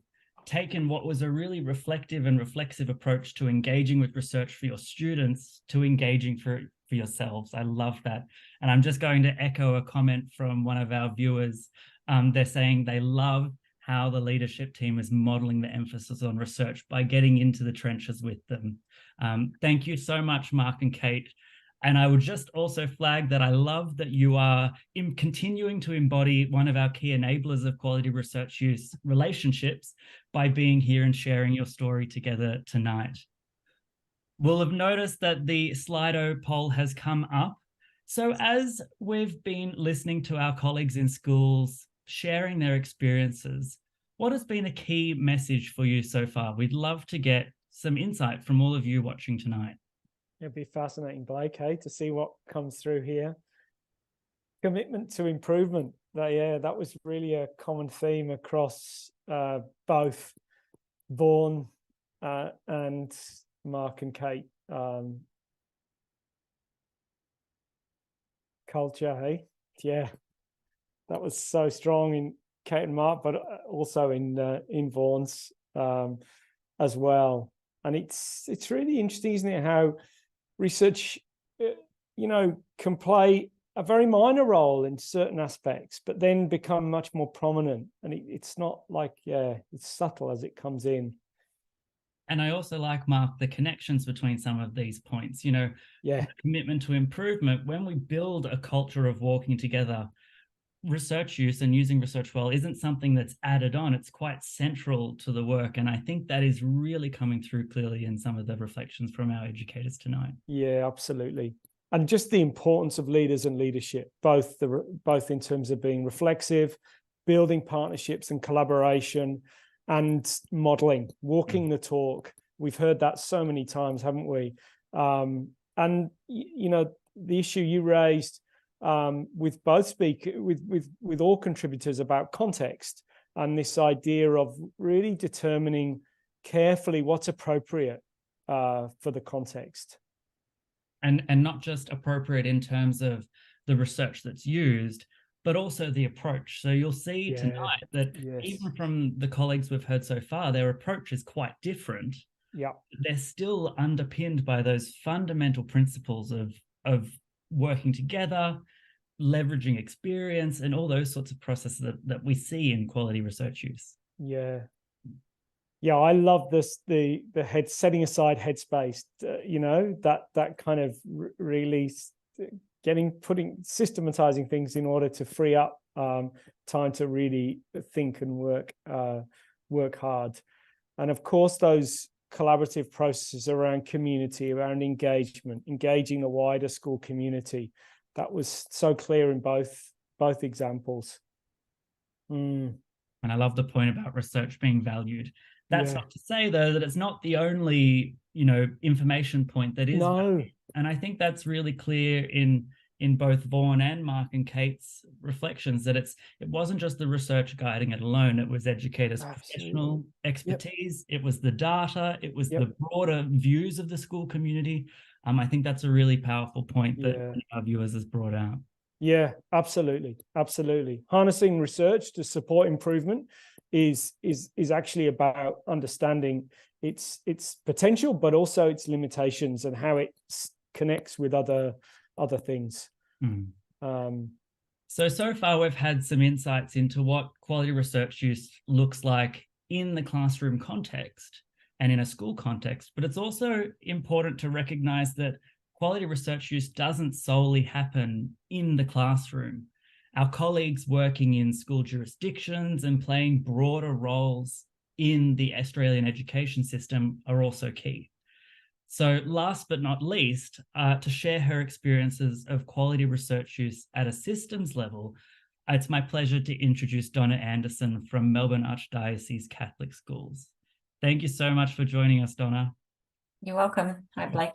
taken what was a really reflective and reflexive approach to engaging with research for your students to engaging for yourselves. I love that. And I'm just going to echo a comment from one of our viewers. They're saying they love how the leadership team is modeling the emphasis on research by getting into the trenches with them. Thank you so much, Mark and Kate. And I would just also flag that I love that you are continuing to embody one of our key enablers of quality research use, relationships, by being here and sharing your story together tonight. We'll have noticed that the Slido poll has come up. So as we've been listening to our colleagues in schools sharing their experiences, what has been a key message for you so far? We'd love to get some insight from all of you watching tonight. It'd be fascinating, Blake, to see what comes through here. Commitment to improvement. That was really a common theme across both Vaughan and Mark and Kate. Culture, hey? Yeah, that was so strong in Kate and Mark, but also in Vaughan's as well. And it's really interesting, isn't it, how research, can play a very minor role in certain aspects, but then become much more prominent. And it's not like, it's subtle as it comes in. And I also like, Mark, the connections between some of these points, the commitment to improvement. When we build a culture of walking together, research use and using research well isn't something that's added on. It's quite central to the work. And I think that is really coming through clearly in some of the reflections from our educators tonight. Yeah, absolutely. And just the importance of leaders and leadership, both in terms of being reflexive, building partnerships and collaboration, and modeling, walking the talk. We've heard that so many times, haven't we? And the issue you raised with both with all contributors about context, and this idea of really determining carefully what's appropriate for the context. And not just appropriate in terms of the research that's used, but also the approach. So you'll see tonight that even from the colleagues we've heard so far, their approach is quite different. Yeah, they're still underpinned by those fundamental principles of working together, leveraging experience, and all those sorts of processes that we see in quality research use. Yeah, I love this, the setting aside headspace, that kind of really systematizing things in order to free up time to really think and work hard. And of course, those collaborative processes around community, around engagement, engaging the wider school community, that was so clear in both examples. And I love the point about research being valued. That's not to say, though, that it's not the only, information point that is valued. And I think that's really clear in both Vaughan and Mark and Kate's reflections, that it wasn't just the research guiding it alone. It was educators' professional expertise. It was the data. It was the broader views of the school community. I think that's a really powerful point that our viewers has brought out. Yeah, absolutely. Harnessing research to support improvement is actually about understanding its potential, but also its limitations and how it connects with other things. So far we've had some insights into what quality research use looks like in the classroom context and in a school context, but it's also important to recognize that quality research use doesn't solely happen in the classroom. Our colleagues working in school jurisdictions and playing broader roles in the Australian education system are also key. So last but not least, to share her experiences of quality research use at a systems level, it's my pleasure to introduce Donna Anderson from Melbourne Archdiocese Catholic Schools. Thank you so much for joining us, Donna. You're welcome. Hi, Blake.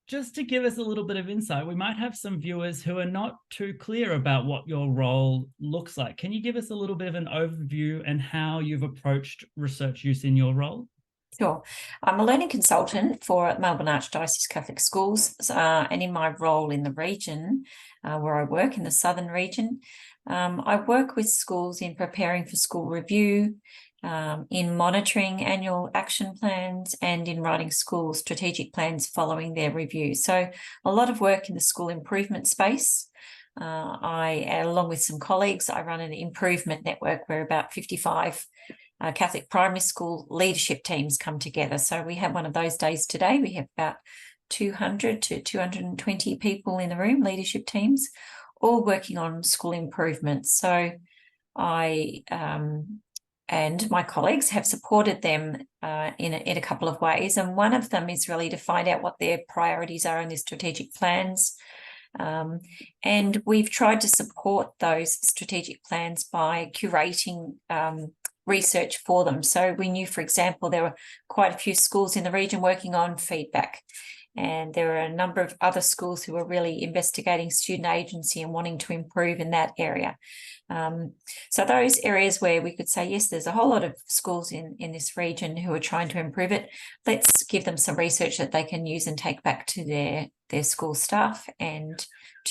Just to give us a little bit of insight, we might have some viewers who are not too clear about what your role looks like. Can you give us a little bit of an overview and how you've approached research use in your role? Sure. I'm a learning consultant for Melbourne Archdiocese Catholic Schools, and in my role in the region where I work in the southern region, I work with schools in preparing for school review, in monitoring annual action plans, and in writing school strategic plans following their review. So a lot of work in the school improvement space. Along with some colleagues, I run an improvement network where about 55 Catholic primary school leadership teams come together. So we have one of those days today. We have about 200 to 220 people in the room, leadership teams, all working on school improvement. So I and my colleagues have supported them in a couple of ways. And one of them is really to find out what their priorities are in their strategic plans. And we've tried to support those strategic plans by curating research for them. So we knew, for example, there were quite a few schools in the region working on feedback. And there are a number of other schools who are really investigating student agency and wanting to improve in that area. So those areas where we could say, yes, there's a whole lot of schools in this region who are trying to improve it. Let's give them some research that they can use and take back to their school staff and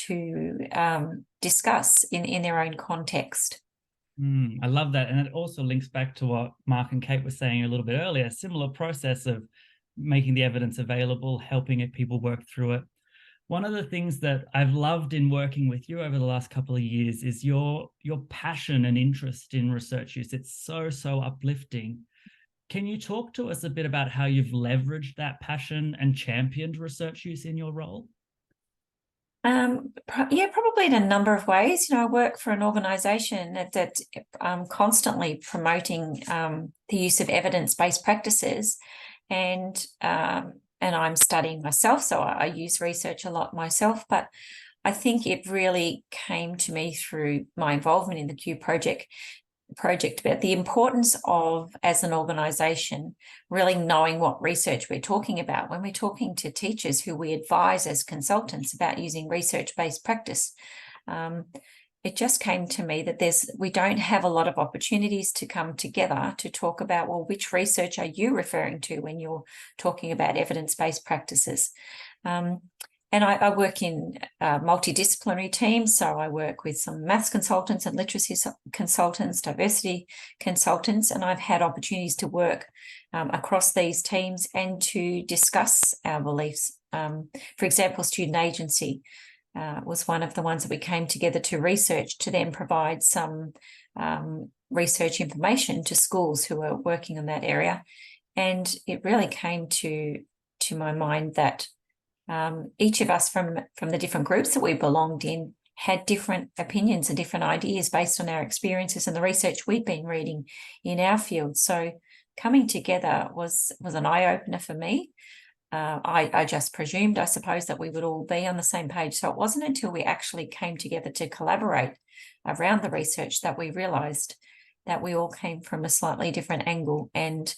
to discuss in their own context. I love that. And it also links back to what Mark and Kate were saying a little bit earlier, a similar process of making the evidence available, helping people work through it. One of the things that I've loved in working with you over the last couple of years is your passion and interest in research use. It's so uplifting. Can you talk to us a bit about how you've leveraged that passion and championed research use in your role? Yeah, probably in a number of ways. I work for an organisation that constantly promoting the use of evidence-based practices, and I'm studying myself, so I use research a lot myself. But I think it really came to me through my involvement in the Q Project about the importance of, as an organisation, really knowing what research we're talking about when we're talking to teachers who we advise as consultants about using research-based practice. It just came to me that we don't have a lot of opportunities to come together to talk about, well, which research are you referring to when you're talking about evidence-based practices? And I work in multidisciplinary teams, so I work with some maths consultants and literacy consultants, diversity consultants, and I've had opportunities to work across these teams and to discuss our beliefs. For example, student agency was one of the ones that we came together to research, to then provide some research information to schools who are working in that area. And it really came to my mind that each of us from the different groups that we belonged in had different opinions and different ideas based on our experiences and the research we'd been reading in our field. So coming together was an eye-opener for me. I just presumed, I suppose, that we would all be on the same page. So it wasn't until we actually came together to collaborate around the research that we realised that we all came from a slightly different angle, and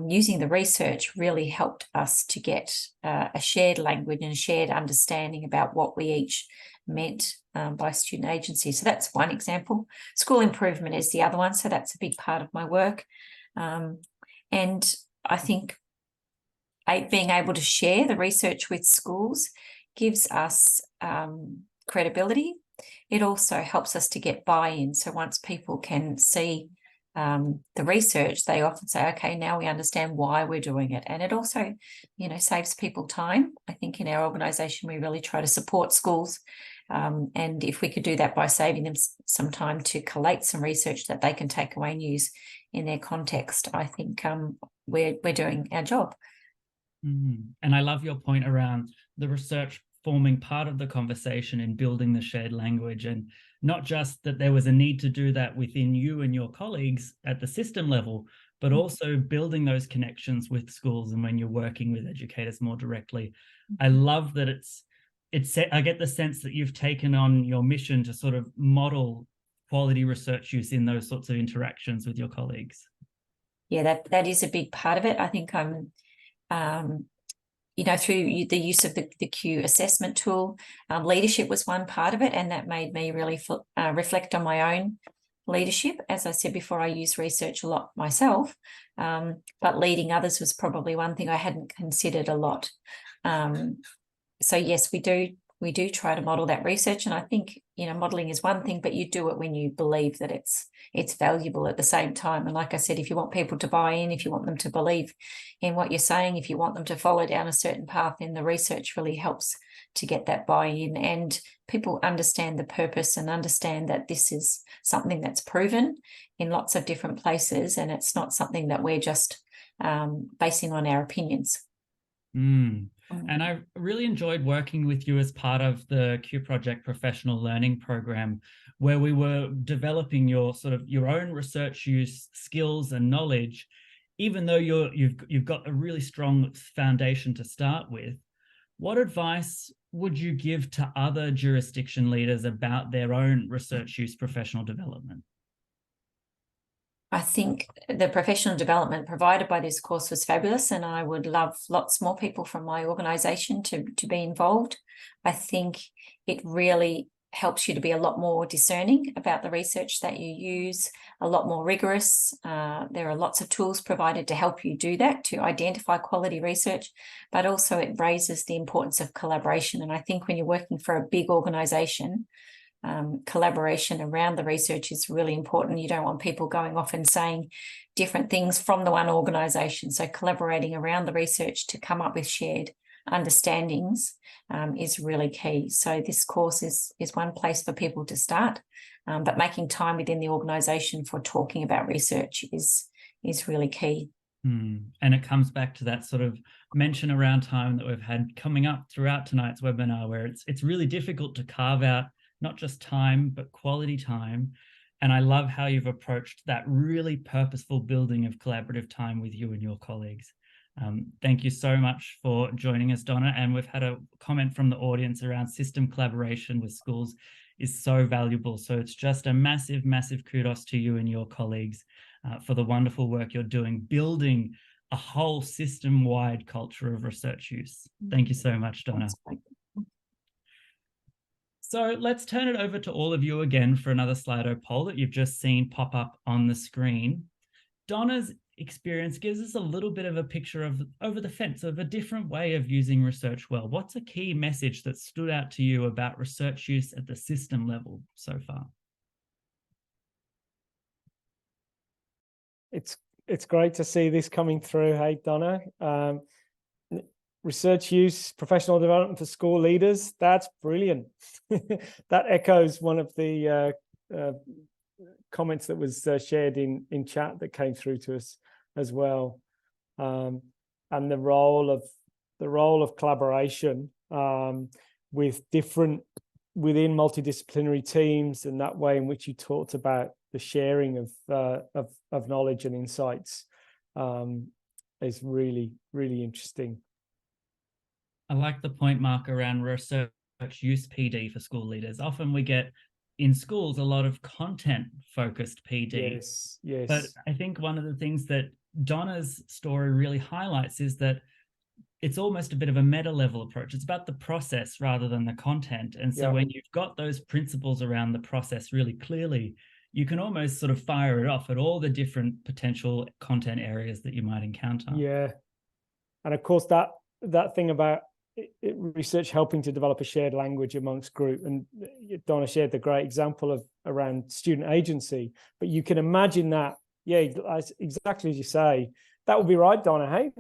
using the research really helped us to get a shared language and a shared understanding about what we each meant by student agency. So that's one example. School improvement is the other one. So that's a big part of my work. And I think being able to share the research with schools gives us credibility. It also helps us to get buy-in. So once people can see the research, they often say, okay, now we understand why we're doing it. And it also, saves people time. I think in our organisation, we really try to support schools. And if we could do that by saving them some time to collate some research that they can take away and use in their context, I think we're doing our job. And I love your point around the research forming part of the conversation in building the shared language, and not just that there was a need to do that within you and your colleagues at the system level, but also building those connections with schools and when you're working with educators more directly. I love that I get the sense that you've taken on your mission to sort of model quality research use in those sorts of interactions with your colleagues. yeah, that is a big part of it. I think I'm, you know, through the use of the Q assessment tool, leadership was one part of it, and that made me really reflect on my own leadership. As I said before, I use research a lot myself, but leading others was probably one thing I hadn't considered a lot. So yes, we do try to model that research, and I think, you know, modeling is one thing, but you do it when you believe that it's valuable at the same time. And like I said, if you want people to buy in, if you want them to believe in what you're saying, if you want them to follow down a certain path, then the research really helps to get that buy-in, and people understand the purpose and understand that this is something that's proven in lots of different places, and it's not something that we're just basing on our opinions. And I really enjoyed working with you as part of the Q Project Professional Learning Program, where we were developing your own research use skills and knowledge. Even though you've got a really strong foundation to start with, what advice would you give to other jurisdiction leaders about their own research use professional development? I think the professional development provided by this course was fabulous, and I would love lots more people from my organisation to be involved. I think it really helps you to be a lot more discerning about the research that you use, a lot more rigorous. There are lots of tools provided to help you do that, to identify quality research, but also it raises the importance of collaboration. And I think when you're working for a big organisation, collaboration around the research is really important. You don't want people going off and saying different things from the one organisation. So collaborating around the research to come up with shared understandings is really key. So this course is one place for people to start, but making time within the organisation for talking about research is really key. And it comes back to that sort of mention around time that we've had coming up throughout tonight's webinar, where it's really difficult to carve out not just time, but quality time. And I love how you've approached that really purposeful building of collaborative time with you and your colleagues. Thank you so much for joining us, Donna. And we've had a comment from the audience around system collaboration with schools is so valuable. So it's just a massive, massive kudos to you and your colleagues for the wonderful work you're doing, building a whole system-wide culture of research use. Thank you so much, Donna. So let's turn it over to all of you again for another Slido poll that you've just seen pop up on the screen. Donna's experience gives us a little bit of a picture of over the fence of a different way of using research well. What's a key message that stood out to you about research use at the system level so far? It's great to see this coming through. Hey, Donna. Research use, professional development for school leaders, that's brilliant. That echoes one of the comments that was shared in chat that came through to us as well. And the role of collaboration with different within multidisciplinary teams, and that way in which you talked about the sharing of knowledge and insights is really, really interesting. I like the point, Mark, around research use PD for school leaders. Often we get in schools a lot of content-focused PD. Yes, yes. But I think one of the things that Donna's story really highlights is that it's almost a bit of a meta-level approach. It's about the process rather than the content. And so when you've got those principles around the process really clearly, you can almost sort of fire it off at all the different potential content areas that you might encounter. Yeah. And of course, that thing about research helping to develop a shared language amongst group, and Donna shared the great example of around student agency, but you can imagine that, exactly as you say, that would be right, Donna. Hey,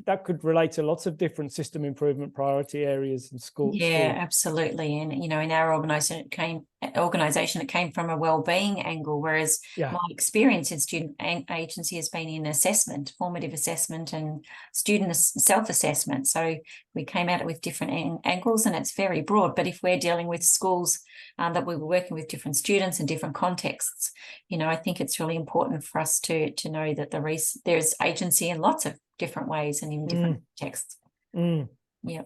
that could relate to lots of different system improvement priority areas in school. Yeah, absolutely. And in our organisation, it came from a wellbeing angle, whereas my experience in student agency has been in assessment, formative assessment, and student self-assessment. So we came at it with different angles, and it's very broad. But if we're dealing with schools that we were working with different students in different contexts, I think it's really important for us to know that there's agency in lots of different ways and in different contexts. Yeah.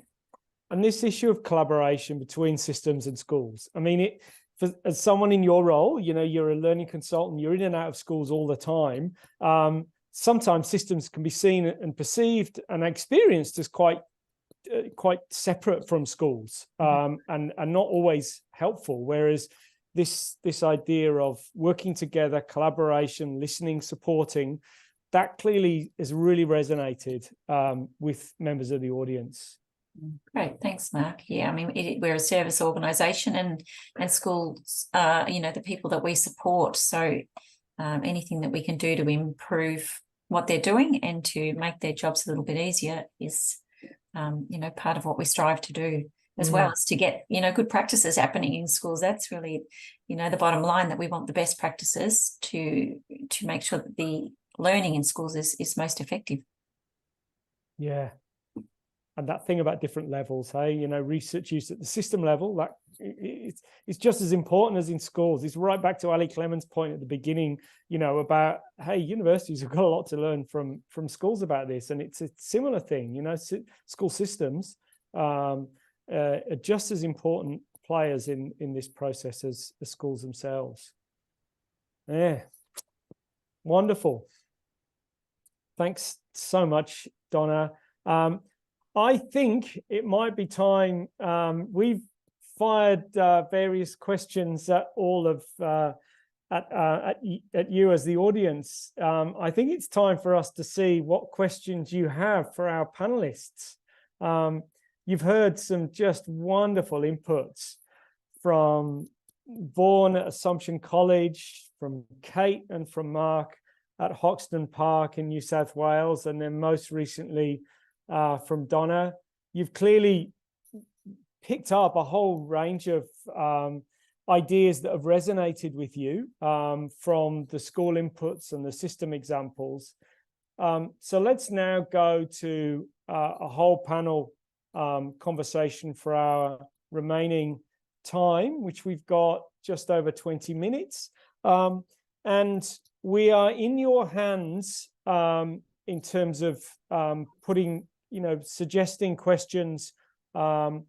And this issue of collaboration between systems and schools, I mean, as someone in your role, you're a learning consultant, you're in and out of schools all the time. sometimes systems can be seen and perceived and experienced as quite separate from schools, and not always helpful. Whereas this idea of working together, collaboration, listening, supporting, that clearly has really resonated with members of the audience. Great, thanks, Mark. Yeah, I mean, we're a service organisation, and schools are, the people that we support. So anything that we can do to improve what they're doing and to make their jobs a little bit easier is, part of what we strive to do, as well as to get, good practices happening in schools. That's really, the bottom line, that we want the best practices to make sure that the learning in schools is most effective. Yeah. And that thing about different levels, hey, research use at the system level, that it's just as important as in schools. It's right back to Ali Clemens' point at the beginning, about, hey, universities have got a lot to learn from schools about this. And it's a similar thing, school systems are just as important players in this process as the schools themselves. Yeah, wonderful. Thanks so much, Donna. I think it might be time. We've fired various questions at all of at you as the audience. I think it's time for us to see what questions you have for our panelists. You've heard some just wonderful inputs from Vaughan at Assumption College, from Kate and from Mark at Hoxton Park in New South Wales, and then most recently from Donna. You've clearly picked up a whole range of ideas that have resonated with you from the school inputs and the system examples. So let's now go to a whole panel conversation for our remaining time, which we've got just over 20 minutes. And we are in your hands in terms of putting, suggesting questions. But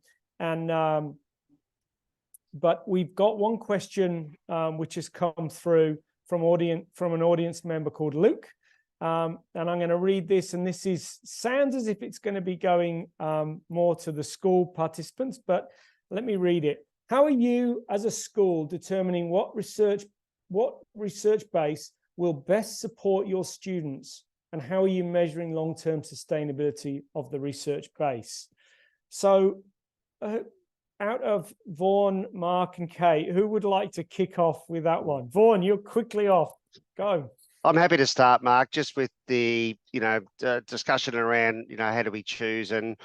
we've got one question which has come through from an audience member called Luke. And I'm going to read this, and this sounds as if it's going to be going more to the school participants, but let me read it. How are you as a school determining what research base will best support your students, and how are you measuring long-term sustainability of the research base? So out of Vaughan, Mark and Kate, who would like to kick off with that one? Vaughan, you're quickly off. Go. I'm happy to start, Mark, just with the, discussion around, how do we choose? And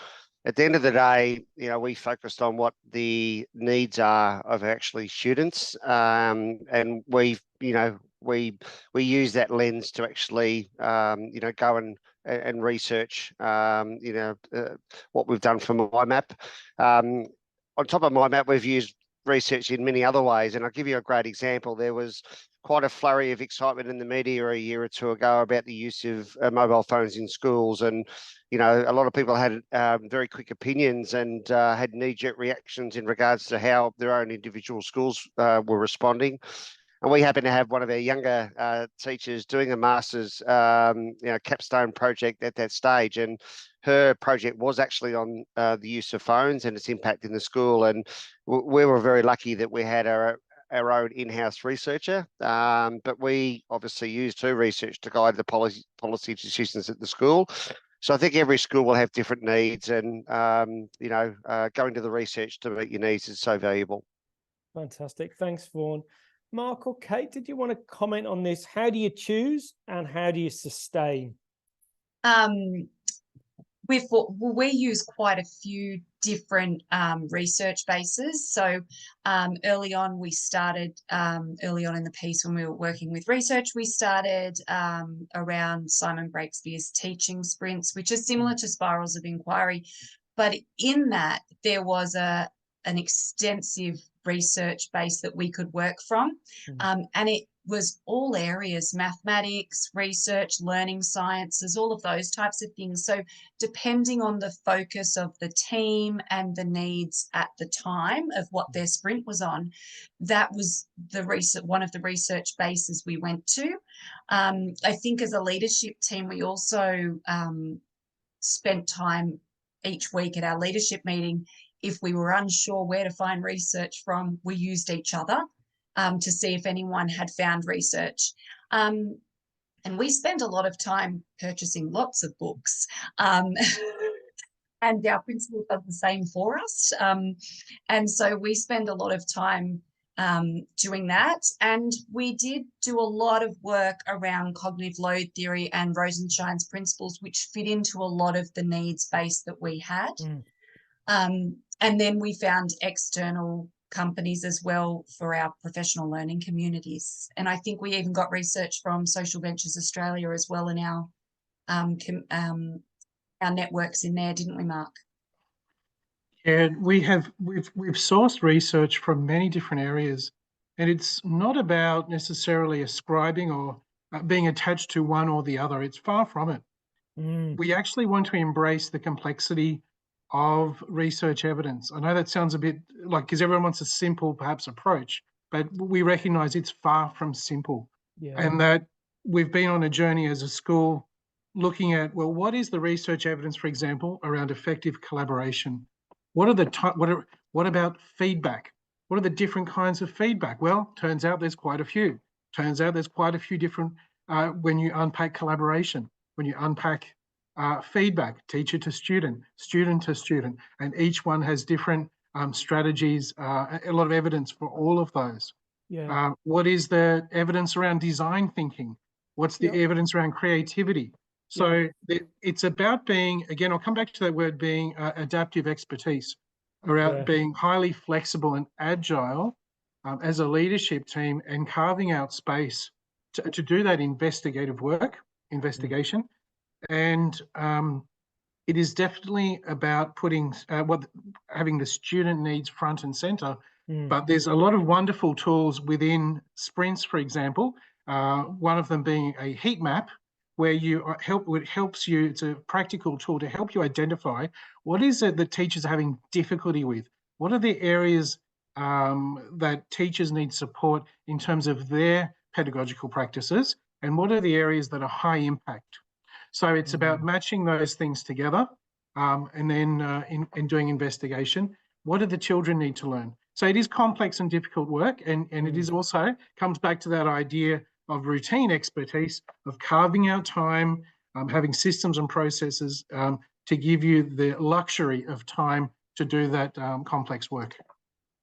at the end of the day, we focused on what the needs are of actually students. And we use that lens to actually, go and research, what we've done for MyMap. On top of MyMap, we've used research in many other ways. And I'll give you a great example. There was quite a flurry of excitement in the media a year or two ago about the use of mobile phones in schools. And, a lot of people had very quick opinions and had knee-jerk reactions in regards to how their own individual schools were responding. And we happen to have one of our younger teachers doing a master's, capstone project at that stage. And her project was actually on the use of phones and its impact in the school. And we were very lucky that we had our own in-house researcher, but we obviously used her research to guide the policy decisions at the school. So I think every school will have different needs, and going to the research to meet your needs is so valuable. Fantastic. Thanks, Vaughan. Mark or Kate, did you want to comment on this? How do you choose and how do you sustain? We use quite a few different research bases. So early on in the piece when we were working with research, we started around Simon Breakspeare's teaching sprints, which is similar to spirals of inquiry. But in that, there was an extensive research base that we could work from. And it was all areas, mathematics, research, learning sciences, all of those types of things. So depending on the focus of the team and the needs at the time of what their sprint was on, that was the research, one of the research bases we went to. I think as a leadership team, we also spent time each week at our leadership meeting. If we were unsure where to find research from, we used each other to see if anyone had found research. And we spend a lot of time purchasing lots of books. And our principal does the same for us. And so we spend a lot of time doing that. And we did do a lot of work around cognitive load theory and Rosenshine's principles, which fit into a lot of the needs base that we had. And then we found external companies as well for our professional learning communities. And I think we even got research from Social Ventures Australia as well in our networks in there, didn't we, Mark? Yeah, we've sourced research from many different areas, and it's not about necessarily ascribing or being attached to one or the other. It's far from it. We actually want to embrace the complexity of research evidence. I know that sounds a bit like, because everyone wants a simple, perhaps, approach, but we recognize it's far from simple. And that we've been on a journey as a school looking at, well, what is the research evidence, for example, around effective collaboration? What are what about feedback? What are the different kinds of feedback? Well, turns out there's quite a few. Turns out there's quite a few different when you unpack collaboration, when you unpack feedback, teacher to student to student, and each one has different strategies, a lot of evidence for all of those. What is the evidence around design thinking? What's the evidence around creativity? So it's about being, again, I'll come back to that word, being adaptive expertise, around being highly flexible and agile as a leadership team, and carving out space to do that investigative work, investigation. And it is definitely about putting having the student needs front and center. But there's a lot of wonderful tools within sprints, for example, one of them being a heat map, where it helps you, it's a practical tool to help you identify what is it that teachers are having difficulty with. What are the areas that teachers need support in terms of their pedagogical practices, and what are the areas that are high impact? So it's about matching those things together, and then in doing investigation, what do the children need to learn? So it is complex and difficult work, and it is also comes back to that idea of routine expertise, of carving out time, having systems and processes to give you the luxury of time to do that complex work.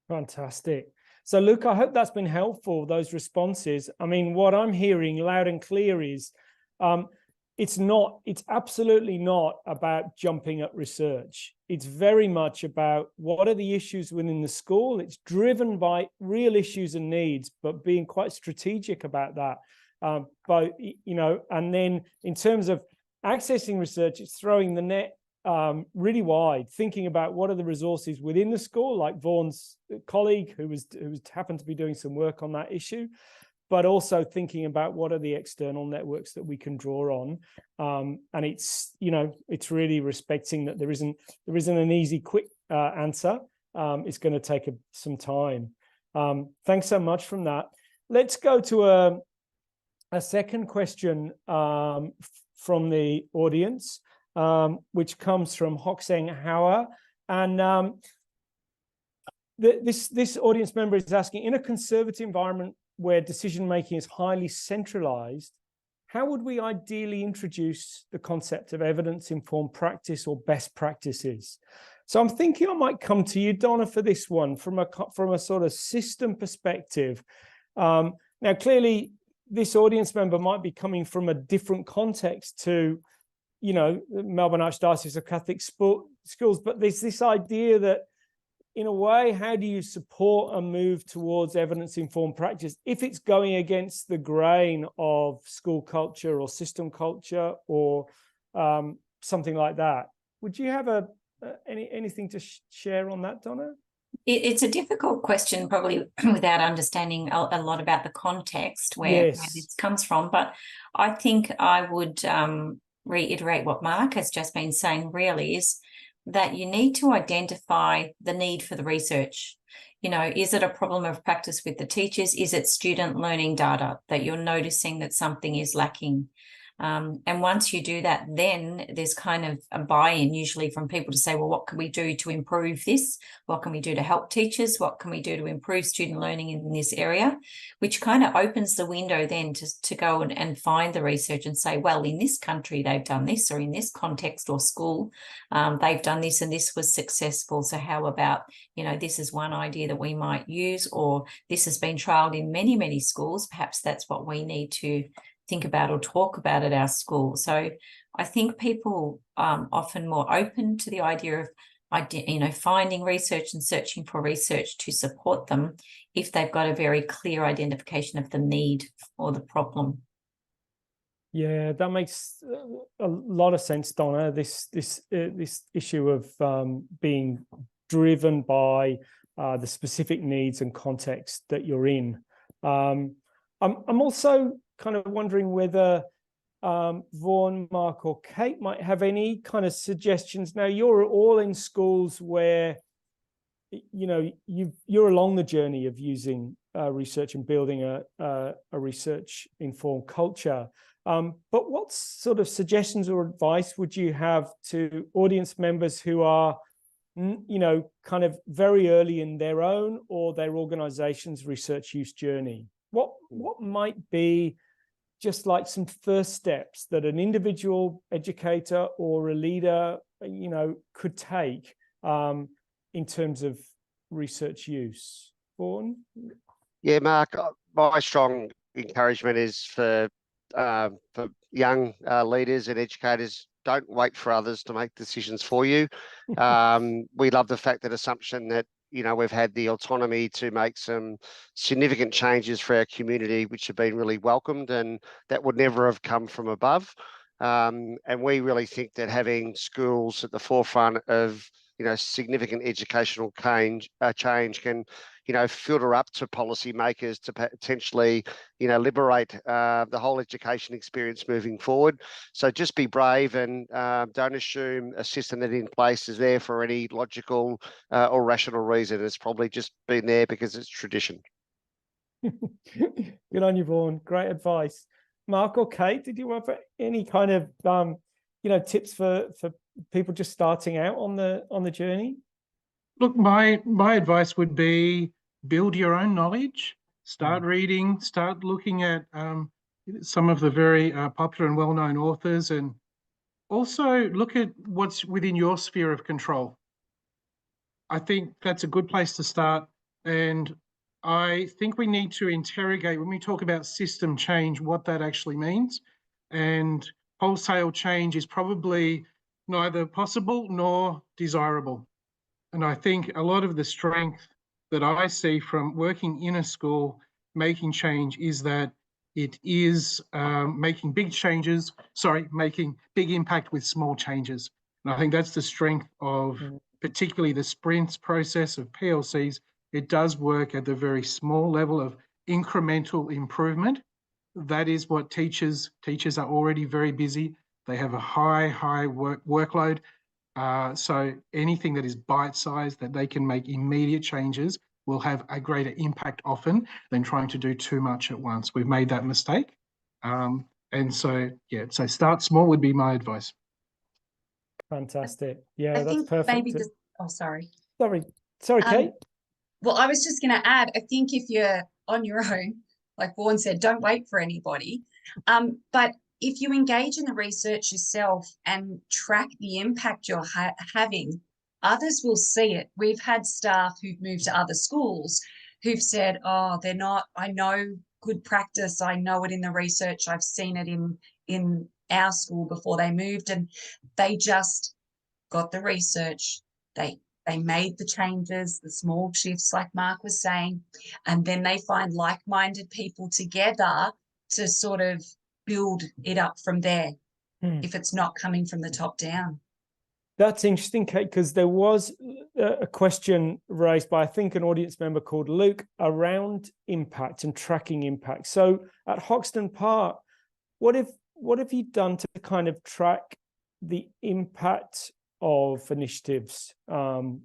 Fantastic. So, Luke, I hope that's been helpful, those responses. I mean, what I'm hearing loud and clear is it's absolutely not about jumping at research. It's very much about what are the issues within the school. It's driven by real issues and needs, but being quite strategic about that. And then in terms of accessing research, it's throwing the net really wide, thinking about what are the resources within the school, like Vaughan's colleague who happened to be doing some work on that issue, but also thinking about what are the external networks that we can draw on. And it's really respecting that there isn't an easy, quick answer. It's going to take some time. Thanks so much from that. Let's go to a second question from the audience, which comes from Hokseng Hauer. And this audience member is asking, in a conservative environment where decision-making is highly centralized, how would we ideally introduce the concept of evidence-informed practice or best practices? So I'm thinking I might come to you, Donna, for this one from a sort of system perspective. Now, clearly, this audience member might be coming from a different context to, Melbourne Archdiocese of Catholic Schools, but there's this idea that, in a way, how do you support a move towards evidence-informed practice if it's going against the grain of school culture or system culture or something like that? Would you have anything to share on that, Donna? It's a difficult question, probably without understanding a lot about the context where this comes from. But I think I would reiterate what Mark has just been saying, really, is that you need to identify the need for the research. You know, is it a problem of practice with the teachers? Is it student learning data that you're noticing that something is lacking? And once you do that, then there's kind of a buy-in usually from people to say, well, what can we do to improve this? What can we do to help teachers? What can we do to improve student learning in this area? Which kind of opens the window then to go and find the research and say, well, in this country, they've done this, or in this context or school, they've done this and this was successful. So how about, you know, this is one idea that we might use, or this has been trialled in many, many schools. Perhaps that's what we need to think about or talk about at our school. So I think people often more open to the idea of, you know, finding research and searching for research to support them if they've got a very clear identification of the need or the problem. Yeah, that makes a lot of sense, Donna. This issue of being driven by the specific needs and context that you're in. I'm also kind of wondering whether Vaughan, Mark, or Kate might have any kind of suggestions. Now, you're all in schools where, you know, you're along the journey of using research and building a research-informed culture. But what sort of suggestions or advice would you have to audience members who are, you know, kind of very early in their own or their organization's research use journey? What might be just like some first steps that an individual educator or a leader, you know, could take in terms of research use? Vaughan? Yeah, Mark, my strong encouragement is for young leaders and educators, don't wait for others to make decisions for you. We love the fact that assumption that, you know, we've had the autonomy to make some significant changes for our community, which have been really welcomed, and that would never have come from above. And we really think that having schools at the forefront of, you know, significant educational change can, you know, filter up to policymakers to potentially, you know, liberate the whole education experience moving forward. So just be brave and don't assume a system that in place is there for any logical or rational reason. It's probably just been there because it's tradition. Good on you, Vaughan. Great advice. Mark or Kate, did you have any kind of you know, tips for people just starting out on the journey? Look, my advice would be build your own knowledge, start reading, start looking at some of the very popular and well-known authors, and also look at what's within your sphere of control. I think that's a good place to start. And I think we need to interrogate, when we talk about system change, what that actually means. And wholesale change is probably neither possible nor desirable. And I think a lot of the strength that I see from working in a school, making change, is that it is making big impact with small changes. And I think that's the strength of particularly the sprints process of PLCs. It does work at the very small level of incremental improvement. That is what teachers are already very busy. They have a high workload. So anything that is bite-sized, that they can make immediate changes, will have a greater impact often than trying to do too much at once. We've made that mistake. And so, yeah, so start small would be my advice. Fantastic. Yeah, I that's think perfect. maybe just, sorry, Kate. Well, I was just going to add, I think if you're on your own, like Vaughan said, don't wait for anybody. But if you engage in the research yourself and track the impact you're having, others will see it. We've had staff who've moved to other schools who've said, oh, they're not, I know good practice. I know it in the research. I've seen it in our school before they moved, and they just got the research. They made the changes, the small shifts, like Mark was saying, and then they find like-minded people together to sort of build it up from there if it's not coming from the top down. That's interesting, Kate, because there was a question raised by, I think, an audience member called Luke around impact and tracking impact. So at Hoxton Park, what have you done to kind of track the impact of initiatives, that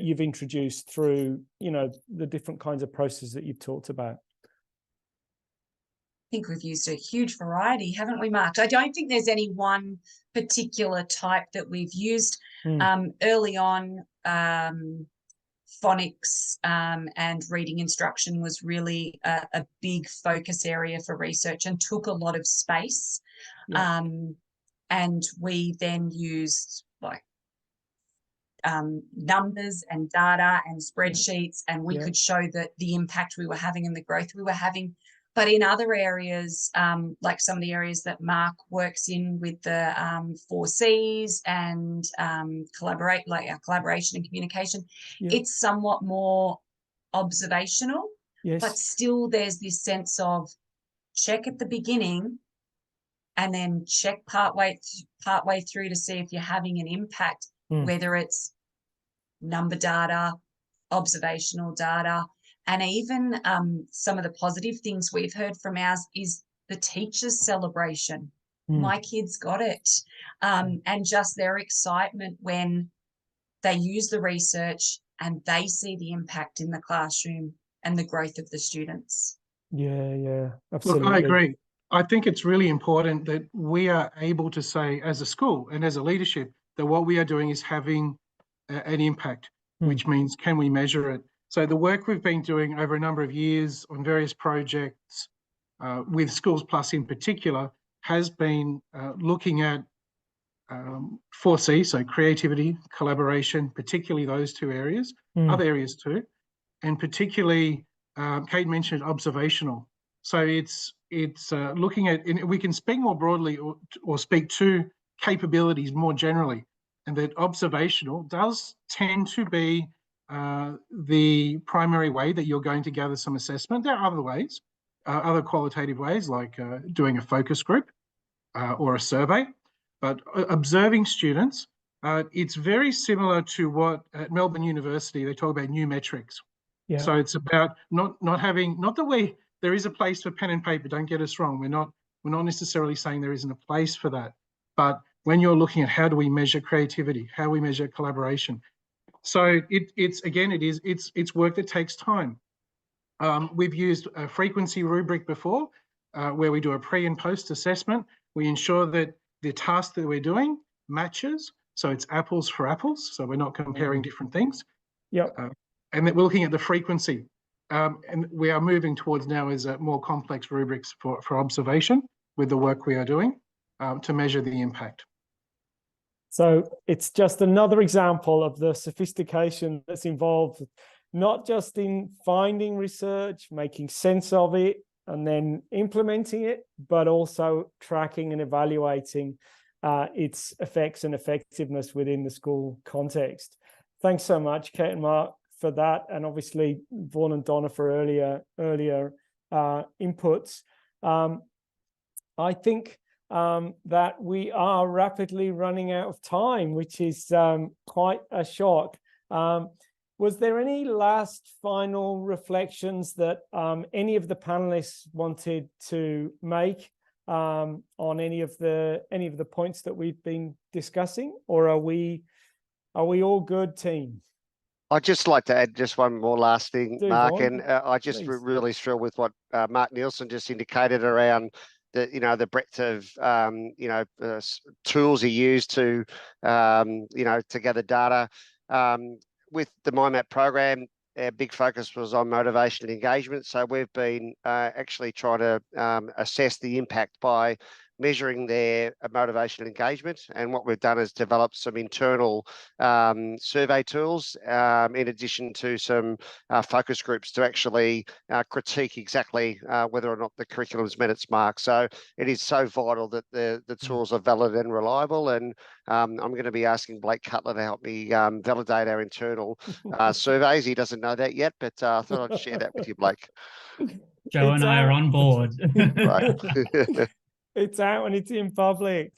you've introduced through, the different kinds of processes that you've talked about? I think we've used a huge variety, haven't we, Mark? I don't think there's any one particular type that we've used. Early on, phonics and reading instruction was really a big focus area for research and took a lot of space. Yeah. And we then used numbers and data and spreadsheets, and we could show that the impact we were having and the growth we were having. But in other areas, like some of the areas that Mark works in with the 4 Cs and collaboration and communication, it's somewhat more observational, but still there's this sense of check at the beginning and then check partway through to see if you're having an impact, whether it's number data, observational data. And even some of the positive things we've heard from ours is the teachers' celebration. My kids got it. And just their excitement when they use the research and they see the impact in the classroom and the growth of the students. Yeah, absolutely. Look, I agree. I think it's really important that we are able to say as a school and as a leadership that what we are doing is having an impact, which means can we measure it? So the work we've been doing over a number of years on various projects with Schools Plus in particular has been looking at 4 Cs, so creativity, collaboration, particularly those 2 areas, other areas too, and particularly Kate mentioned observational. So it's looking at, and we can speak more broadly or speak to capabilities more generally, and that observational does tend to be the primary way that you're going to gather some assessment. There are other ways, other qualitative ways, like doing a focus group or a survey, but observing students, it's very similar to what at Melbourne University, they talk about new metrics. Yeah. So it's about not that there is a place for pen and paper, don't get us wrong. We're not necessarily saying there isn't a place for that, but when you're looking at how do we measure creativity, how we measure collaboration. So it's work that takes time. We've used a frequency rubric before, where we do a pre and post assessment. We ensure that the task that we're doing matches, so it's apples for apples, so we're not comparing different things. Yep. And that we're looking at the frequency. And we are moving towards now is more complex rubrics for observation with the work we are doing to measure the impact. So it's just another example of the sophistication that's involved, not just in finding research, making sense of it, and then implementing it, but also tracking and evaluating its effects and effectiveness within the school context. Thanks so much, Kate and Mark, for that, and obviously Vaughan and Donna for earlier inputs. I think that we are rapidly running out of time, which is quite a shock. Was there any last final reflections that any of the panelists wanted to make on any of the points that we've been discussing, or are we all good, team? I'd just like to add just one more last thing, Mark, Vaughan, and I just really thrilled with what Mark Nielsen just indicated around the breadth of tools he used to to gather data. With the MyMap program, our big focus was on motivation and engagement. So we've been actually trying to assess the impact by measuring their motivation and engagement. And what we've done is develop some internal survey tools in addition to some focus groups to actually critique exactly whether or not the curriculum's met its mark. So it is so vital that the tools are valid and reliable. And I'm going to be asking Blake Cutler to help me validate our internal surveys. He doesn't know that yet, but I thought I'd share that with you, Blake. Joe and I are on board. Right. It's out and it's in public.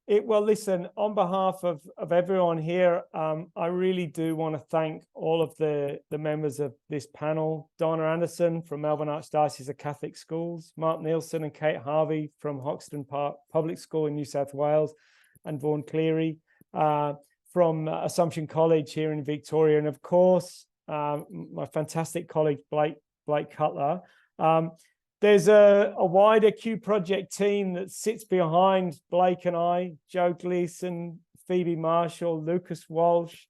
Well, listen, on behalf of everyone here, I really do want to thank all of the members of this panel: Donna Anderson from Melbourne Archdiocese of Catholic Schools, Mark Nielsen and Kate Harvey from Hoxton Park Public School in New South Wales, and Vaughan Cleary from Assumption College here in Victoria, and of course, my fantastic colleague, Blake Cutler. There's a wider Q Project team that sits behind Blake and I: Joe Gleason, Phoebe Marshall, Lucas Walsh,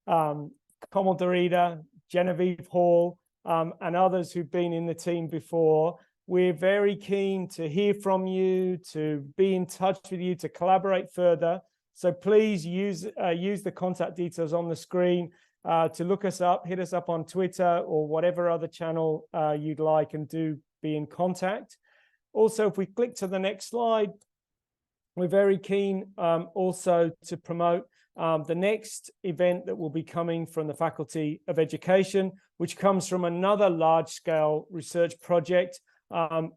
Kamal Darida, Genevieve Hall, and others who've been in the team before. We're very keen to hear from you, to be in touch with you, to collaborate further. So please use the contact details on the screen to look us up, hit us up on Twitter or whatever other channel you'd like, and do be in contact. Also, if we click to the next slide, we're very keen also to promote the next event that will be coming from the Faculty of Education, which comes from another large-scale research project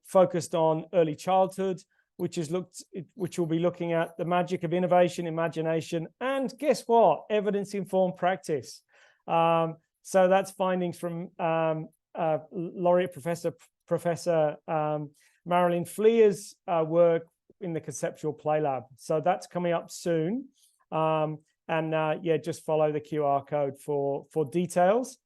focused on early childhood, which will be looking at the magic of innovation, imagination, and guess what? Evidence-informed practice. So that's findings from laureate Professor Marilyn Fleer's work in the Conceptual Play Lab. So that's coming up soon. Yeah, just follow the QR code for details.